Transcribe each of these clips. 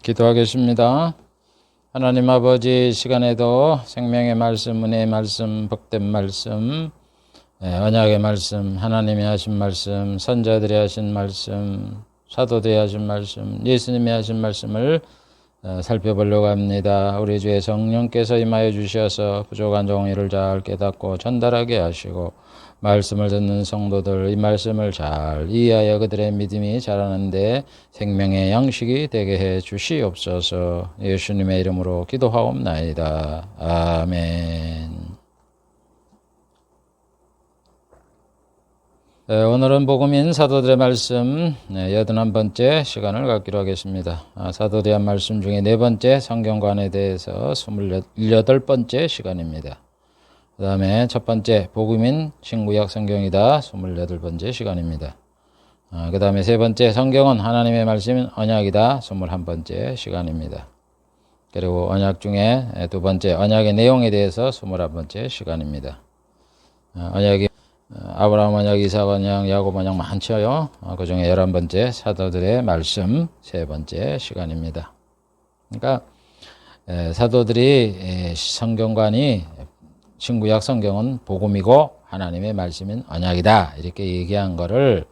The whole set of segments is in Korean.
기도하겠습니다. 하나님 아버지, 시간에도 생명의 말씀, 은혜의 말씀, 복된 말씀, 언약의 말씀, 하나님이 하신 말씀, 선자들이 하신 말씀, 사도들이 하신 말씀, 예수님이 하신 말씀을 살펴보려고 합니다. 우리 주의 성령께서 임하여 주셔서 부족한 종이를 잘 깨닫고 전달하게 하시고, 말씀을 듣는 성도들 이 말씀을 잘 이해하여 그들의 믿음이 자라는데 생명의 양식이 되게 해 주시옵소서. 예수님의 이름으로 기도하옵나이다. 아멘. 오늘은 복음인 사도들의 말씀 81번째 시간을 갖기로 하겠습니다. 사도들의 말씀 중에 네 번째 성경관에 대해서 28번째 시간입니다. 그 다음에 첫 번째 복음인 신구약 성경이다 28번째 시간입니다. 그 다음에 세 번째 성경은 하나님의 말씀인 언약이다 21번째 시간입니다. 그리고 언약 중에 두 번째 언약의 내용에 대해서 21번째 시간입니다. 언약이 아브라함 언약, 이삭 언약, 야곱 언약 많죠. 그 중에 11번째 사도들의 말씀 세 번째 시간입니다. 그러니까 사도들이 성경관이 신구약 성경은 복음이고 하나님의 말씀인 언약이다 이렇게 얘기한 거를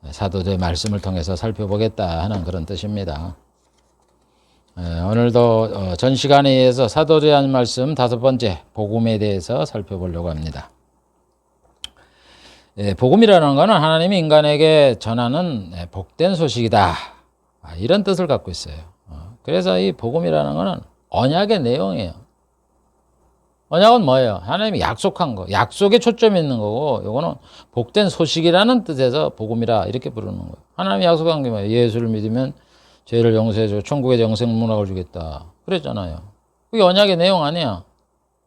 사도들의 말씀을 통해서 살펴보겠다 하는 그런 뜻입니다. 오늘도 전 시간에 의해서 사도들의 한 말씀 다섯 번째 복음에 대해서 살펴보려고 합니다. 복음이라는 것은 하나님이 인간에게 전하는 복된 소식이다 이런 뜻을 갖고 있어요. 그래서 이 복음이라는 것은 언약의 내용이에요. 언약은 뭐예요? 하나님이 약속한 거, 약속에 초점이 있는 거고, 이거는 복된 소식이라는 뜻에서 복음이라 이렇게 부르는 거예요. 하나님이 약속한 게 뭐예요? 예수를 믿으면 죄를 용서해주고 천국의 영생 문학을 주겠다 그랬잖아요. 그게 언약의 내용 아니야.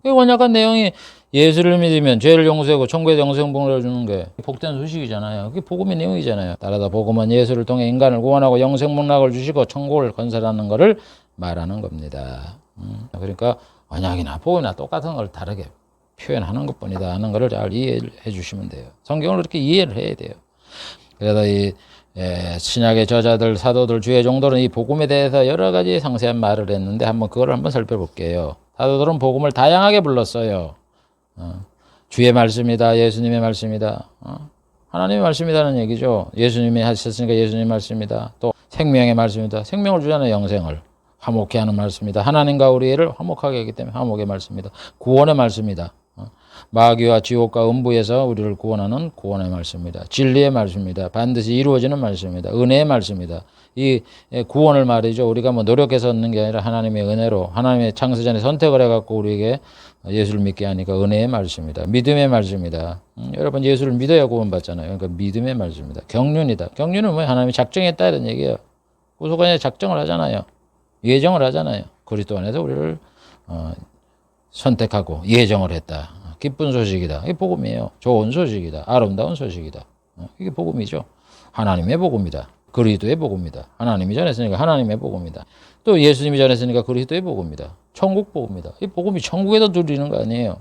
그 언약한 내용이 예수를 믿으면 죄를 용서하고 천국의 영생 문학을 주는 게 복된 소식이잖아요. 그게 복음의 내용이잖아요. 따라서 복음은 예수를 통해 인간을 구원하고 영생 문학을 주시고 천국을 건설하는 것을 말하는 겁니다. 그러니까 언약이나 복음이나 똑같은 걸 다르게 표현하는 것뿐이다 하는 것을 잘 이해해 주시면 돼요. 성경을 그렇게 이해를 해야 돼요. 그래서 이 신약의 저자들, 사도들, 주의 종들은 이 복음에 대해서 여러 가지 상세한 말을 했는데 그거를 한번 살펴볼게요. 사도들은 복음을 다양하게 불렀어요. 주의 말씀이다, 예수님의 말씀이다, 하나님의 말씀이다는 얘기죠. 예수님이 하셨으니까 예수님의 말씀이다. 또 생명의 말씀이다. 생명을 주잖아요, 영생을. 화목케 하는 말씀이다. 하나님과 우리를 화목하게 하기 때문에 화목의 말씀이다. 구원의 말씀이다. 마귀와 지옥과 음부에서 우리를 구원하는 구원의 말씀이다. 진리의 말씀이다. 반드시 이루어지는 말씀이다. 은혜의 말씀이다. 이 구원을 말이죠. 우리가 뭐 노력해서 얻는 게 아니라 하나님의 은혜로 하나님의 창세전에 선택을 해갖고 우리에게 예수를 믿게 하니까 은혜의 말씀이다. 믿음의 말씀이다. 여러분 예수를 믿어야 구원받잖아요. 그러니까 믿음의 말씀이다. 경륜이다. 경륜은 뭐예요? 하나님이 작정했다 이런 얘기예요. 구속원이 작정을 하잖아요. 예정을 하잖아요. 그리스도 안에서 우리를 선택하고 예정을 했다. 기쁜 소식이다. 이게 복음이에요. 좋은 소식이다. 아름다운 소식이다. 이게 복음이죠. 하나님의 복음이다. 그리스도의 복음이다. 하나님이 전했으니까 하나님의 복음이다. 또 예수님이 전했으니까 그리스도의 복음이다. 천국 복음이다. 이 복음이 천국에도 누리는 거 아니에요.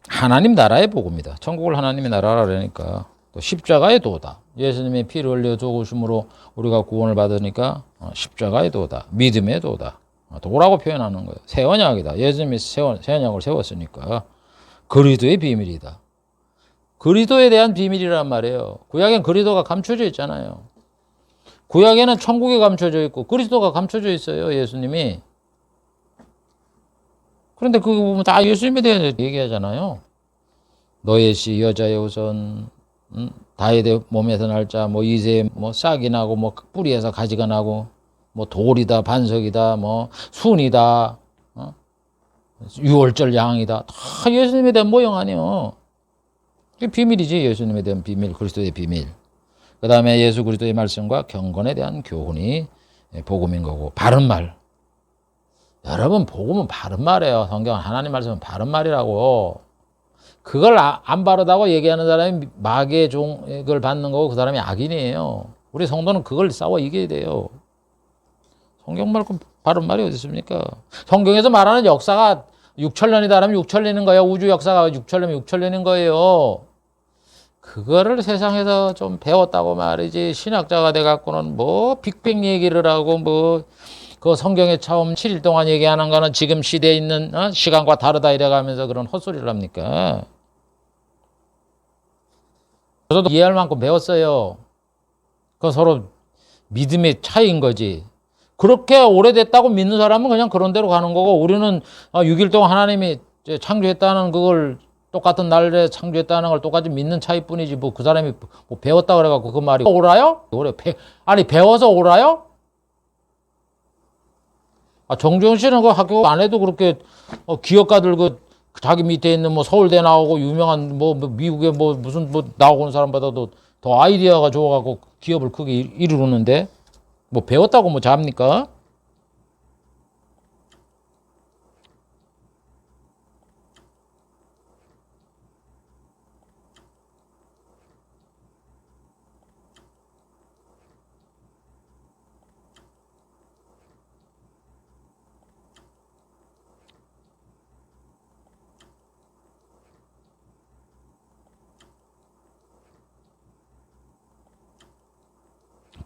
하나님 나라의 복음이다. 천국을 하나님의 나라라니까. 또 십자가의 도다. 예수님의 피를 흘려 죽으심으로 우리가 구원을 받으니까 십자가의 도다. 믿음의 도다. 도라고 표현하는 거예요. 새 언약이다. 예수님이 새 언약을 세웠으니까 그리스도의 비밀이다. 그리스도에 대한 비밀이란 말이에요. 구약엔 그리스도가 감춰져 있잖아요. 구약에는 천국이 감춰져 있고 그리스도가 감춰져 있어요. 예수님이. 그런데 그거 보면 다 예수님에 대해서 얘기하잖아요. 너의 씨 여자의 우선 다윗의 몸에서 날 자, 뭐 이새에 뭐 싹이 나고 뭐 뿌리에서 가지가 나고 뭐 돌이다, 반석이다, 뭐 순이다, 유월절 양이다. 다 예수님에 대한 모형 아니에요. 그게 비밀이지. 예수님에 대한 비밀, 그리스도의 비밀. 그 다음에 예수 그리스도의 말씀과 경건에 대한 교훈이 복음인 거고 바른 말. 여러분 복음은 바른 말이에요. 성경 하나님 말씀은 바른 말이라고. 그걸 안 바르다고 얘기하는 사람이 마귀의 종을 받는 거고 그 사람이 악인이에요. 우리 성도는 그걸 싸워 이겨야 돼요. 성경 말고 바른 말이 어디 있습니까? 성경에서 말하는 역사가 6천년이다 하면 6천년인 거예요. 우주 역사가 6천년이면 6천년인 거예요. 그거를 세상에서 좀 배웠다고 말이지 신학자가 돼갖고는 뭐 빅뱅 얘기를 하고 뭐 그 성경에 처음 7일 동안 얘기하는 거는 지금 시대에 있는 시간과 다르다 이래가면서 그런 헛소리를 합니까? 저도 이해할 만큼 배웠어요. 그 서로 믿음의 차이인 거지. 그렇게 오래됐다고 믿는 사람은 그냥 그런 대로 가는 거고, 우리는 6일 동안 하나님이 창조했다는 그걸 똑같은 날에 창조했다는 걸 똑같이 믿는 차이뿐이지, 뭐 그 사람이 뭐 배웠다 그래갖고 그 말이 옳아요? 아니 배워서 옳아요? 정주영 씨는 그 학교 안 해도 그렇게 기업가들 그 자기 밑에 있는 뭐 서울대 나오고 유명한 뭐 미국에 뭐 무슨 뭐 나오고 온 사람보다도 더 아이디어가 좋아갖고 기업을 크게 이루는데 뭐 배웠다고 뭐 잡니까?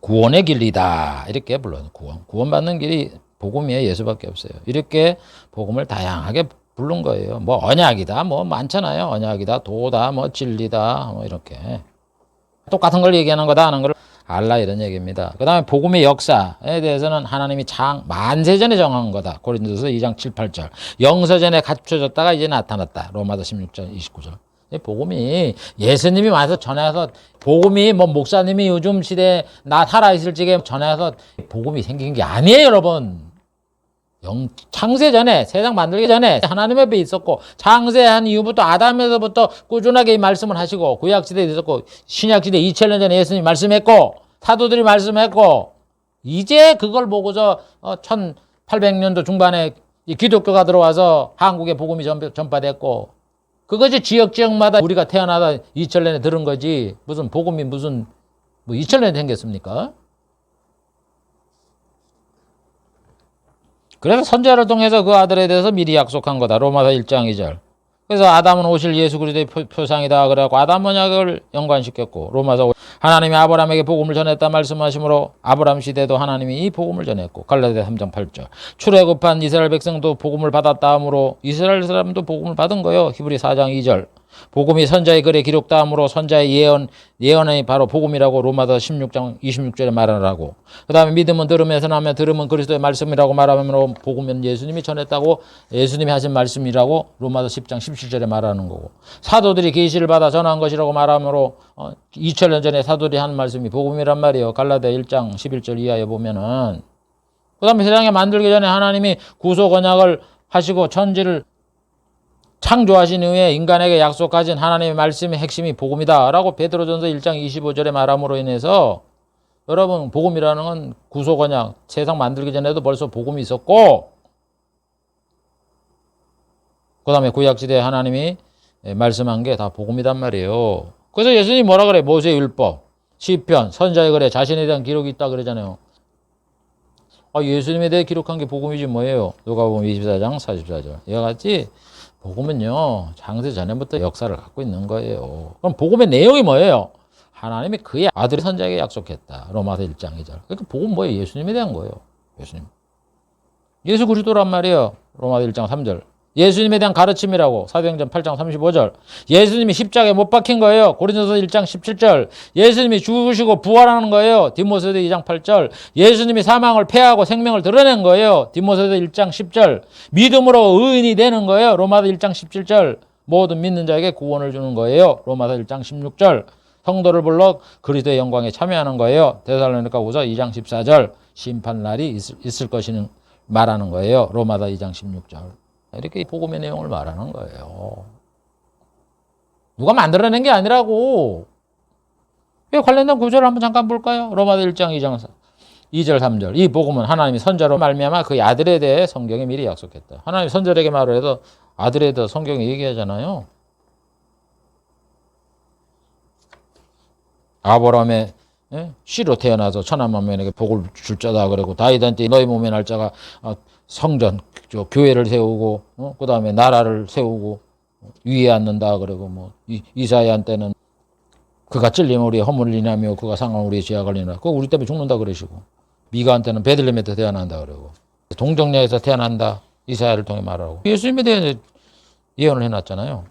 구원의 길이다 이렇게 불러요. 구원받는 길이 복음이에요. 예수밖에 없어요. 이렇게 복음을 다양하게 부른 거예요. 뭐 언약이다 뭐 많잖아요. 언약이다 도다 뭐 진리다 뭐 이렇게 똑같은 걸 얘기하는 거다 하는 걸 알라 이런 얘기입니다. 그 다음에 복음의 역사에 대해서는 하나님이 만세전에 정한 거다. 고린도서 2장 7, 8절. 영서전에 갖춰졌다가 이제 나타났다. 로마서 16장 29절. 복음이 예수님이 와서 전해서 복음이 뭐 목사님이 요즘 시대에 나 살아있을 적에 전해서 복음이 생긴 게 아니에요, 여러분. 창세 전에, 세상 만들기 전에 하나님 앞에 있었고, 창세한 이후부터 아담에서부터 꾸준하게 이 말씀을 하시고, 구약시대에 있었고, 신약시대 2000년 전에 예수님이 말씀했고, 사도들이 말씀했고, 이제 그걸 보고서 1800년도 중반에 기독교가 들어와서 한국에 복음이 전파됐고, 그것이 지역마다 우리가 태어나다 2000년에 들은 거지, 무슨 복음이 무슨 뭐 2000년에 생겼습니까? 그래서 선자를 통해서 그 아들에 대해서 미리 약속한 거다. 로마서 1장 2절. 그래서 아담은 오실 예수 그리스도의 표상이다. 그래갖고 아담 언약을 연관시켰고, 로마서 하나님이 아브라함에게 복음을 전했다 말씀하시므로 아브라함 시대도 하나님이 이 복음을 전했고, 갈라디아 3장 8절. 출애굽한 이스라엘 백성도 복음을 받았다 하므로 이스라엘 사람도 복음을 받은 거예요. 히브리 4장 2절. 복음이 선자의 글에 기록다 하므로 선자의 예언이 바로 복음이라고 로마서 16장 26절에 말하라고. 그 다음에 믿음은 들음에서 나면 들음은 그리스도의 말씀이라고 말하므로 복음은 예수님이 전했다고, 예수님이 하신 말씀이라고 로마서 10장 17절에 말하는 거고. 사도들이 계시를 받아 전한 것이라고 말하므로 2000년 전에 사도들이 한 말씀이 복음이란 말이에요. 갈라디아 1장 11절 이하에 보면은. 그 다음에 세상에 만들기 전에 하나님이 구속 언약을 하시고 천지를 창조하신 후에 인간에게 약속하신 하나님의 말씀의 핵심이 복음이다 라고 베드로전서 1장 25절에 말함으로 인해서, 여러분 복음이라는 건 구속 언약, 세상 만들기 전에도 벌써 복음이 있었고, 그 다음에 구약시대에 하나님이 말씀한 게 다 복음이란 말이에요. 그래서 예수님이 뭐라 그래? 모세의 율법, 시편, 선자의 글에 자신에 대한 기록이 있다 그러잖아요. 예수님에 대해 기록한 게 복음이지 뭐예요? 누가복음 24장 44절. 이와 같이 복음은요, 창세 전에부터 역사를 갖고 있는 거예요. 그럼 복음의 내용이 뭐예요? 하나님이 그의 아들의 선자에게 약속했다. 로마서 1장 2절. 그러니까 복음 뭐예요? 예수님에 대한 거예요. 예수님. 예수 그리스도란 말이에요. 로마서 1장 3절. 예수님에 대한 가르침이라고. 사도행전 8장 35절. 예수님이 십자가에 못 박힌 거예요. 고린도서 1장 17절. 예수님이 죽으시고 부활하는 거예요. 디모데서 2장 8절. 예수님이 사망을 패하고 생명을 드러낸 거예요. 디모데서 1장 10절. 믿음으로 의인이 되는 거예요. 로마서 1장 17절. 모든 믿는 자에게 구원을 주는 거예요. 로마서 1장 16절. 성도를 불러 그리스도의 영광에 참여하는 거예요. 데살로니가후서 2장 14절. 심판날이 있을 것이는 말하는 거예요. 로마서 2장 16절. 이렇게 복음의 내용을 말하는 거예요. 누가 만들어낸 게 아니라고. 이 관련된 구절을 한번 잠깐 볼까요? 로마서 1장 2장 2절 3절. 이 복음은 하나님이 선자로 말미암아 그 아들에 대해 성경에 미리 약속했다. 하나님이 선자에게 말을 해서 아들에 대해 성경에 얘기하잖아요. 아브라함의 씨로 태어나서 천하만민에게 복을 줄 자다 그러고, 다윗한테 너희 몸의 날짜가 성전, 교회를 세우고, 그 다음에 나라를 세우고, 위에 앉는다 그러고, 뭐, 이사야한테는 그가 찔림 우리의 허물을 인하며 그가 상한 우리의 죄악을 인하여, 그거 우리 때문에 죽는다 그러시고, 미가한테는 베들레헴에서 태어난다 그러고, 동정녀에서 태어난다. 이사야를 통해 말하고. 예수님에 대해 예언을 해놨잖아요.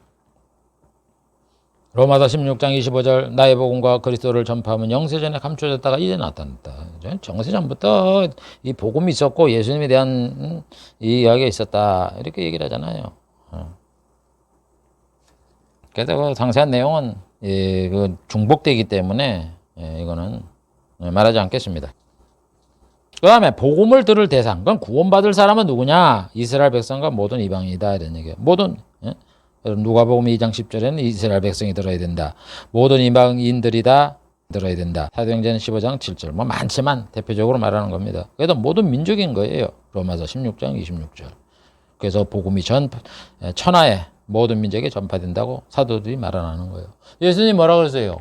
로마서 16장 25절 나의 복음과 그리스도를 전파하면 영세전에 감춰졌다가 이제 나타났다. 정세전부터 이 복음이 있었고 예수님에 대한 이 이야기가 있었다. 이렇게 얘기를 하잖아요. 그래서 그 상세한 내용은 그 중복되기 때문에 이거는 말하지 않겠습니다. 그 다음에 복음을 들을 대상. 그럼 구원받을 사람은 누구냐? 이스라엘 백성과 모든 이방인이다. 이런 얘기예요. 모든 누가복음 2장 10절에는 이스라엘 백성이 들어야 된다. 모든 이방인들이 다 들어야 된다. 사도행전 15장 7절. 뭐 많지만 대표적으로 말하는 겁니다. 그래도 모든 민족인 거예요. 로마서 16장 26절. 그래서 복음이 천하에 모든 민족에 전파된다고 사도들이 말하는 거예요. 예수님이 뭐라 그랬어요?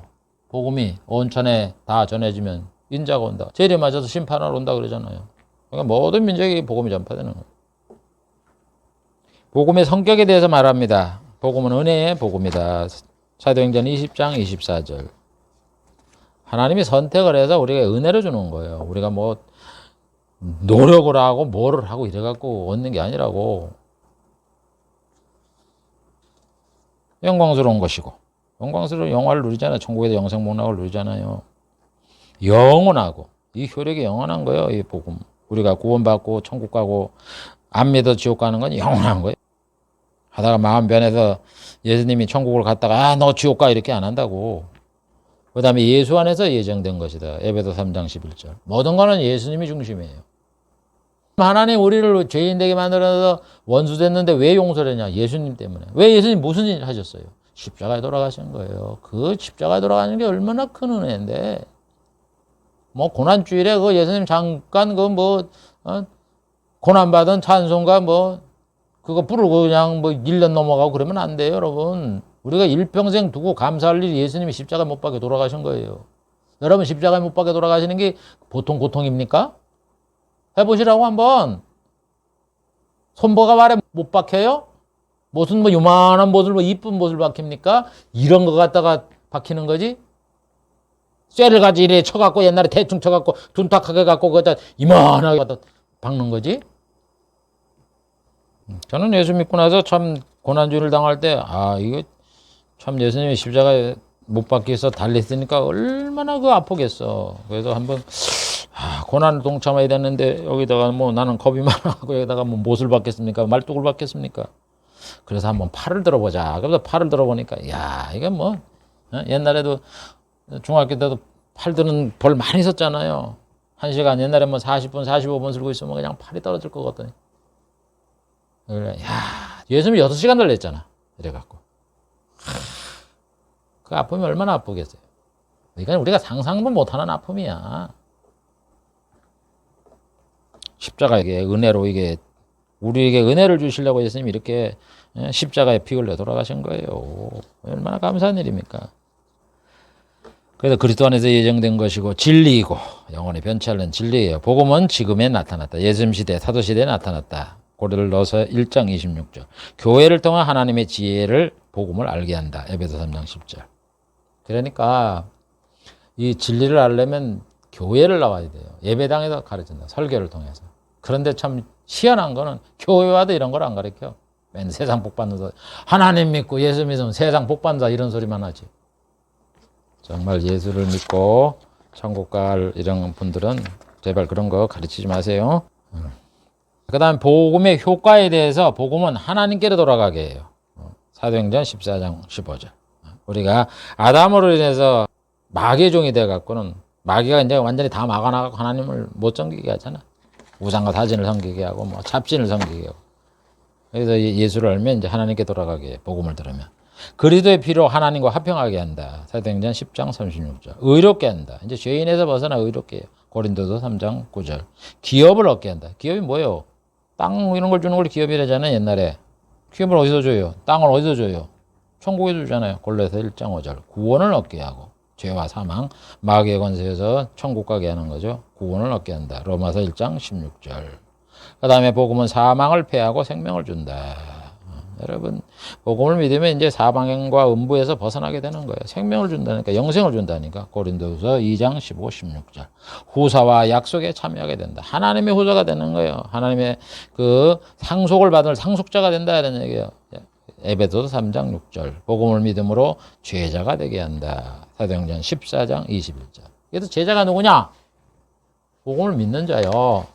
복음이 온 천에 다 전해지면 인자가 온다. 재림에 맞아서 심판하러 온다 그러잖아요. 그러니까 모든 민족에게 복음이 전파되는 거예요. 복음의 성격에 대해서 말합니다. 복음은 은혜의 복음이다. 사도행전 20장 24절. 하나님이 선택을 해서 우리가 은혜를 주는 거예요. 우리가 뭐 노력을 하고 뭐를 하고 이래갖고 얻는 게 아니라고. 영광스러운 것이고 영광스러운 영화를 누리잖아요. 천국에서 영생복락을 누리잖아요. 영원하고 이 효력이 영원한 거예요. 이 복음. 우리가 구원받고 천국 가고 안 믿어 지옥 가는 건 영원한 거예요. 하다가 마음 변해서 예수님이 천국을 갔다가 너 지옥 가 이렇게 안 한다고. 그 다음에 예수 안에서 예정된 것이다. 에베소 3장 11절. 모든 거는 예수님이 중심이에요. 하나님 우리를 죄인 되게 만들어서 원수 됐는데 왜 용서를 했냐? 예수님 때문에. 왜 예수님 무슨 일 하셨어요? 십자가에 돌아가신 거예요. 그 십자가에 돌아가는 게 얼마나 큰 은혜인데. 뭐 고난주일에 그 예수님 잠깐 고난받은 찬송가 그거 부르고 그냥 1년 넘어가고 그러면 안 돼요, 여러분. 우리가 일평생 두고 감사할 일이 예수님이 십자가에 못 박혀 돌아가신 거예요. 여러분 십자가에 못 박혀 돌아가시는 게 보통 고통입니까? 해보시라고 한번. 손버가 말에 못 박혀요? 무슨 요만한 못을 이쁜 못을 박힙니까? 이런 거 갖다가 박히는 거지? 쇠를 가지 이래 쳐갖고 옛날에 대충 쳐갖고 둔탁하게 갖고 그다 이만하게 박는 거지? 저는 예수 믿고 나서 참 고난주의를 당할 때 이거 참 예수님이 십자가에 못 박기 위해서 달렸으니까 얼마나 아프겠어. 그래서 한번 고난을 동참해야 되는데 여기다가 나는 겁이 많아가지고 여기다가 못을 박겠습니까? 말뚝을 박겠습니까? 그래서 한번 팔을 들어보자. 그래서 팔을 들어보니까 이게 옛날에도 중학교 때도 팔 드는 벌 많이 썼잖아요. 1시간 옛날에 40분 45분 들고 있으면 그냥 팔이 떨어질 것 같더니. 그래, 예수님이 6시간 달렸잖아. 이래갖고. 그 아픔이 얼마나 아프겠어요. 그러니까 우리가 상상도 못하는 아픔이야. 십자가에 은혜로 우리에게 은혜를 주시려고 예수님이 이렇게 십자가에 피 흘려 돌아가신 거예요. 얼마나 감사한 일입니까? 그래서 그리스도 안에서 예정된 것이고 진리이고 영원히 변치 않는 진리예요. 복음은 지금에 나타났다. 예수님 시대, 사도 시대에 나타났다. 고린도서 1장 26절. 교회를 통한 하나님의 지혜를 복음을 알게 한다. 에베소 3장 10절. 그러니까 이 진리를 알려면 교회를 나와야 돼요. 예배당에서 가르친다. 설교를 통해서. 그런데 참 희한한 거는 교회 와도 이런 걸 안 가르쳐. 맨 세상 복 받는 소리. 하나님 믿고 예수 믿으면 세상 복 받는다 이런 소리만 하지. 정말 예수를 믿고 천국 갈 이런 분들은 제발 그런 거 가르치지 마세요. 그 다음 복음의 효과에 대해서 복음은 하나님께로 돌아가게 해요. 사도행전 14장 15절. 우리가 아담으로 인해서 마귀의 종이 돼갖고는 마귀가 이제 완전히 다 막아나가고 하나님을 못 섬기게 하잖아. 우상과 사진을 섬기게 하고 잡신을 섬기게 하고. 그래서 예수를 알면 이제 하나님께 돌아가게 해, 복음을 들으면. 그리스도의 피로 하나님과 화평하게 한다. 사도행전 10장 36절. 의롭게 한다. 이제 죄인에서 벗어나 의롭게 해요. 고린도서 3장 9절. 기업을 얻게 한다. 기업이 뭐예요? 땅 이런 걸 주는 걸 기업이라잖아요. 옛날에. 기업을 어디서 줘요? 땅을 어디서 줘요? 천국에 주잖아요. 골로새 1장 5절. 구원을 얻게 하고 죄와 사망, 마귀의 권세에서 천국 가게 하는 거죠. 구원을 얻게 한다. 로마서 1장 16절. 그 다음에 복음은 사망을 패하고 생명을 준다. 여러분, 복음을 믿으면 이제 사방행과 음부에서 벗어나게 되는 거예요. 생명을 준다니까, 영생을 준다니까. 고린도후서 2장 15, 16절. 후사와 약속에 참여하게 된다. 하나님의 후사가 되는 거예요. 하나님의 그 상속을 받을 상속자가 된다 이런 얘기예요. 에베소서 3장 6절. 복음을 믿음으로 제자가 되게 한다. 사도행전 14장 21절. 그래서 제자가 누구냐? 복음을 믿는 자요.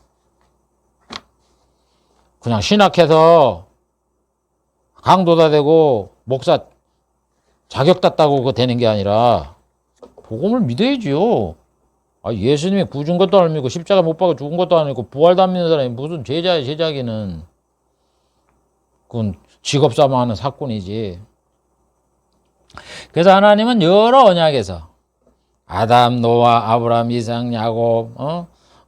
그냥 신학해서 강도다 되고 목사 자격 땄다고 그거 되는 게 아니라 복음을 믿어야지요. 예수님이 구준 것도 아니고 십자가 못 박아 죽은 것도 아니고 부활도 안 믿는 사람이 무슨 제자야, 제자기는. 그건 직업 삼아 하는 사건이지. 그래서 하나님은 여러 언약에서 아담, 노아, 아브라함, 이삭, 야곱,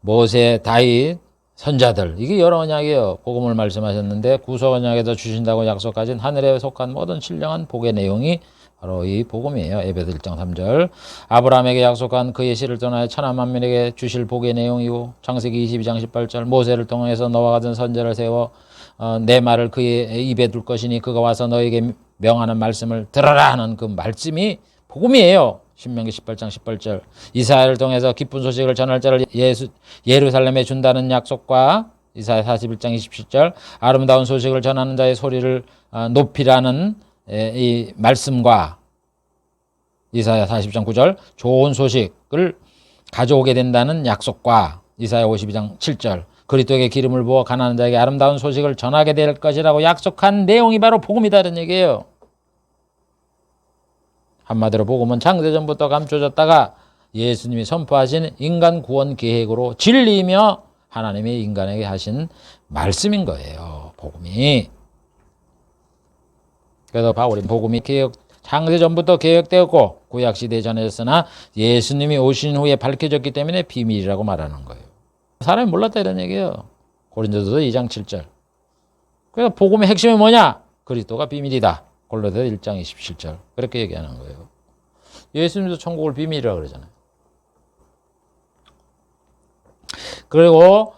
모세, 다윗, 선자들, 이게 여러 언약이에요. 복음을 말씀하셨는데 구속 언약에서 주신다고 약속하신 하늘에 속한 모든 신령한 복의 내용이 바로 이 복음이에요. 에베소 1장 3절. 아브라함에게 약속한 그의 씨를 떠나여 천하 만민에게 주실 복의 내용이고, 창세기 22장 18절. 모세를 통해서 너와 같은 선자를 세워 내 말을 그의 입에 둘 것이니 그가 와서 너에게 명하는 말씀을 들어라 하는 그 말씀이 복음이에요. 신명기 18장 18절. 이사야를 통해서 기쁜 소식을 전할 자를 예루살렘에 준다는 약속과 이사야 41장 27절. 아름다운 소식을 전하는 자의 소리를 높이라는 이 말씀과 이사야 40장 9절. 좋은 소식을 가져오게 된다는 약속과 이사야 52장 7절. 그리스도에게 기름을 부어 가난한 자에게 아름다운 소식을 전하게 될 것이라고 약속한 내용이 바로 복음이다는 얘기예요. 한마디로 복음은 창세전부터 감춰졌다가 예수님이 선포하신 인간 구원 계획으로 진리이며 하나님이 인간에게 하신 말씀인 거예요. 복음이. 그래서 바울이 복음이 창세전부터 계획되었고 구약시대에 전해졌으나 예수님이 오신 후에 밝혀졌기 때문에 비밀이라고 말하는 거예요. 사람이 몰랐다 이런 얘기예요. 고린도서 2장 7절. 그래서 복음의 핵심이 뭐냐? 그리스도가 비밀이다. 골로새 1장 27절. 그렇게 얘기하는 거예요. 예수님도 천국을 비밀이라고 그러잖아요. 그리고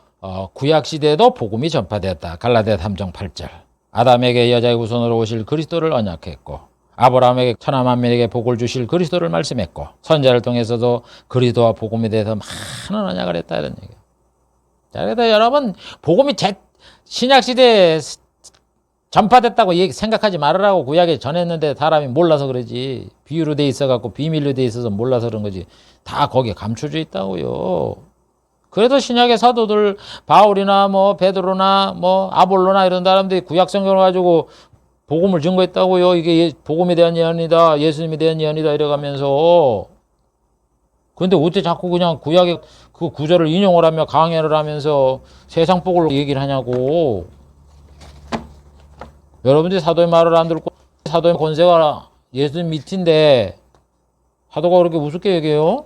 구약시대에도 복음이 전파되었다. 갈라디아 3장 8절. 아담에게 여자의 후손으로 오실 그리스도를 언약했고, 아브라함에게 천하 만민에게 복을 주실 그리스도를 말씀했고, 선자를 통해서도 그리스도와 복음에 대해서 많은 언약을 했다 이런 얘기예요. 자, 그래서 여러분 복음이 신약시대에 전파됐다고 생각하지 말으라고 구약에 전했는데 사람이 몰라서 그러지. 비유로 돼 있어갖고 비밀로 돼 있어서 몰라서 그런 거지. 다 거기에 감춰져 있다고요. 그래도 신약의 사도들 바울이나 뭐 베드로나 뭐 아볼로나 이런 사람들이 구약 성경을 가지고 복음을 증거했다고요. 이게 복음에 대한 예언이다, 예수님에 대한 예언이다 이래가면서. 근데 어떻게 자꾸 그냥 구약의 그 구절을 인용을 하며 강연을 하면서 세상 복을 얘기를 하냐고. 여러분들이 사도의 말을 안 듣고 사도의 권세가 예수님 밑인데 사도가 그렇게 우습게 얘기해요?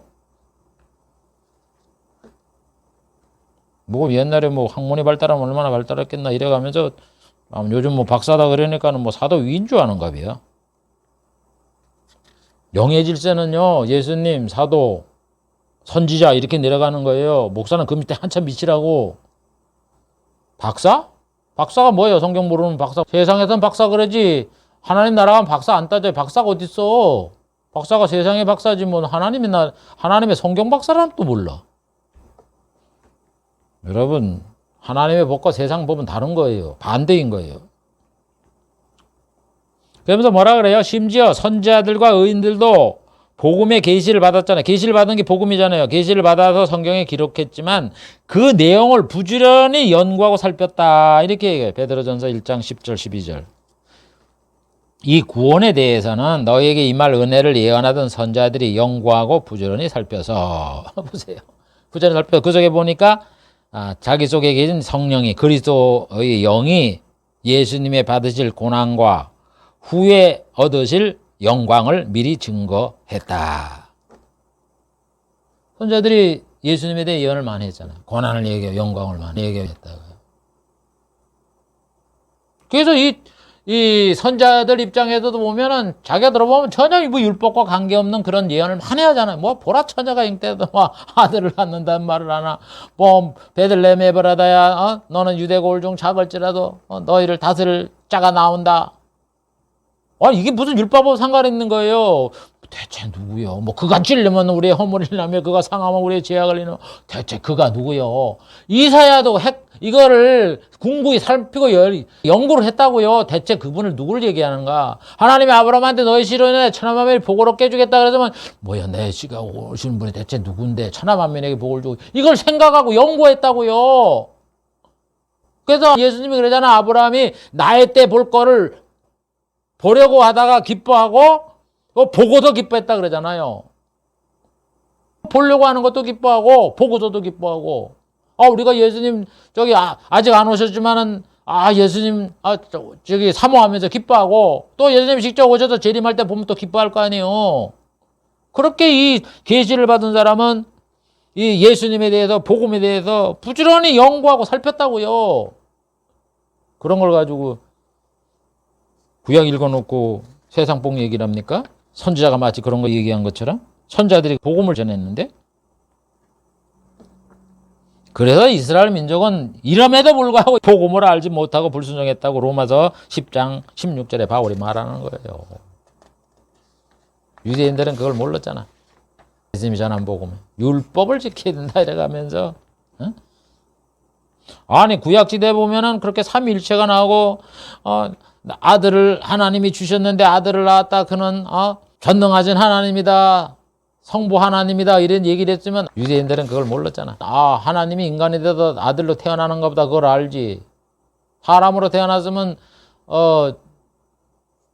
뭐 옛날에 뭐 학문이 발달하면 얼마나 발달했겠나 이래가면서 요즘 뭐 박사다 그러니까는 뭐 사도 위인 줄 아는 갑이야. 영의 질서는요, 예수님, 사도, 선지자 이렇게 내려가는 거예요. 목사는 그 밑에 한참 밑이라고. 박사? 박사가 뭐예요? 성경 모르는 박사. 세상에선 박사 그러지. 하나님 나라 가면 박사 안 따져요. 박사가 어딨어? 박사가 세상의 박사지 뭐 하나님의 성경 박사라는 또 몰라. 여러분, 하나님의 법과 세상 법은 다른 거예요. 반대인 거예요. 그러면서 뭐라 그래요? 심지어 선지자들과 의인들도 복음의 계시를 받았잖아요. 계시를 받은 게 복음이잖아요. 계시를 받아서 성경에 기록했지만 그 내용을 부지런히 연구하고 살폈다. 이렇게 얘기해요. 베드로전서 1장 10절 12절. 이 구원에 대해서는 너에게 임할 은혜를 예언하던 선자들이 연구하고 부지런히 살펴서 보세요. 부지런히 살펴서 그 속에 보니까 자기 속에 계신 성령이 그리스도의 영이 예수님의 받으실 고난과 후에 얻으실 영광을 미리 증거했다. 선자들이 예수님에 대해 예언을 많이 했잖아요. 고난을 얘기하고 영광을 많이 얘기했다고요. 그래서 이 선자들 입장에서도 보면은 자기가 들어보면 전혀 뭐 율법과 관계없는 그런 예언을 많이 하잖아요. 뭐 보라 처녀가 잉태도 뭐 아들을 낳는다는 말을 하나, 뭐 베들레헴 에브라다야 너는 유대 고을 중 작을지라도 너희를 다스릴 자가 나온다. 이게 무슨 율법하고 상관이 있는 거예요. 대체 누구요? 뭐 그가 찔리면 우리의 허물이 나며 그가 상하면 우리의 죄악을 이노. 대체 그가 누구요? 이사야도 이거를 궁구히 살피고 연구를 했다고요. 대체 그분을 누구를 얘기하는가? 하나님이 아브라함한테 너희 시로인에 천하만민을 복을 얻게 해주겠다 그러더만 뭐야 내 시가 오신 분이 대체 누군데 천하만민에게 복을 주고 이걸 생각하고 연구했다고요. 그래서 예수님이 그러잖아. 아브라함이 나의 때 볼 거를 보려고 하다가 기뻐하고 보고도 기뻐했다 그러잖아요. 보려고 하는 것도 기뻐하고 보고서도 기뻐하고. 우리가 예수님 아직 안 오셨지만은 예수님 저기 사모하면서 기뻐하고 또 예수님 직접 오셔서 재림할 때 보면 또 기뻐할 거 아니에요. 그렇게 이 계시를 받은 사람은 이 예수님에 대해서 복음에 대해서 부지런히 연구하고 살폈다고요. 그런 걸 가지고 구약 읽어놓고 세상복 얘기를 합니까? 선지자가 마치 그런 거 얘기한 것처럼 선지자들이 복음을 전했는데 그래서 이스라엘 민족은 이름에도 불구하고 복음을 알지 못하고 불순종했다고 로마서 10장 16절에 바울이 말하는 거예요. 유대인들은 그걸 몰랐잖아. 예수님이 전한 복음 율법을 지켜야 된다 이래가면서 아니 구약시대 보면은 그렇게 삼위일체가 나오고 아들을 하나님이 주셨는데 아들을 낳았다 그는 전능하신 하나님이다 성부 하나님이다 이런 얘기를 했으면 유대인들은 그걸 몰랐잖아. 하나님이 인간이 돼서 아들로 태어나는 것보다 그걸 알지. 사람으로 태어났으면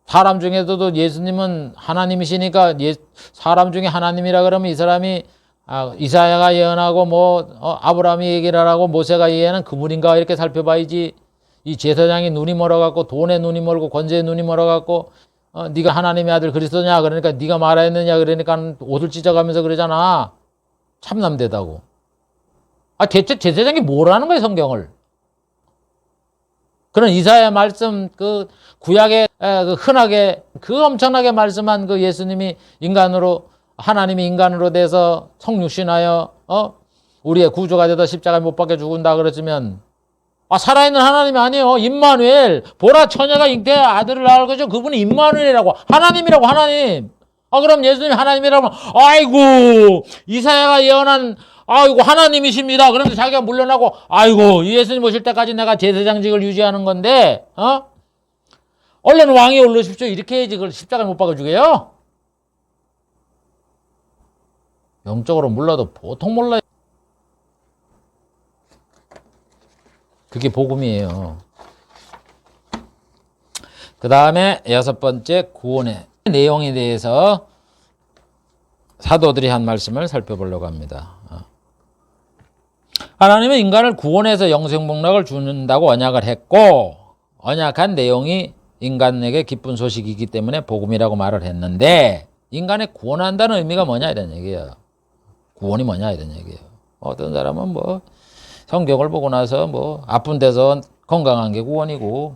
사람 중에서도 예수님은 하나님이시니까 사람 중에 하나님이라 그러면 이 사람이 이사야가 예언하고 아브라함이 얘기를 하고 모세가 얘기하는 그분인가 이렇게 살펴봐야지. 이 제사장이 눈이 멀어갖고 돈에 눈이 멀고 권세에 눈이 멀어갖고 네가 하나님의 아들 그리스도냐 그러니까 네가 말했느냐 그러니까 옷을 찢어가면서 그러잖아. 참남되다고. 대체 제사장이 뭐라는 거야 성경을. 그런 이사야 말씀 그 구약에 흔하게 엄청나게 말씀한 그 예수님이 하나님이 인간으로 돼서 성육신하여 우리의 구주가 되다 십자가에 못 박혀 죽은다 그랬으면 살아있는 하나님이 아니에요. 임마누엘. 보라 처녀가 잉태해 아들을 낳을 거죠. 그분이 임마누엘이라고 하나님이라고 하나님. 그럼 예수님이 하나님이라고 아이고 이사야가 예언한 하나님이십니다. 그런데 자기가 물러나고 예수님 오실 때까지 내가 제사장직을 유지하는 건데 얼른 왕이 오르십시오. 이렇게 해야지 그걸 십자가에 못 박아 주게요. 영적으로 몰라도 보통 몰라요. 그게 복음이에요. 그 다음에 6번째 구원의 내용에 대해서 사도들이 한 말씀을 살펴보려고 합니다. 하나님은 인간을 구원해서 영생복락을 주는다고 언약을 했고 언약한 내용이 인간에게 기쁜 소식이기 때문에 복음이라고 말을 했는데 인간을 구원한다는 의미가 뭐냐 이런 얘기예요. 구원이 뭐냐 이런 얘기예요. 어떤 사람은 성경을 보고 나서 아픈 데서 건강한 게 구원이고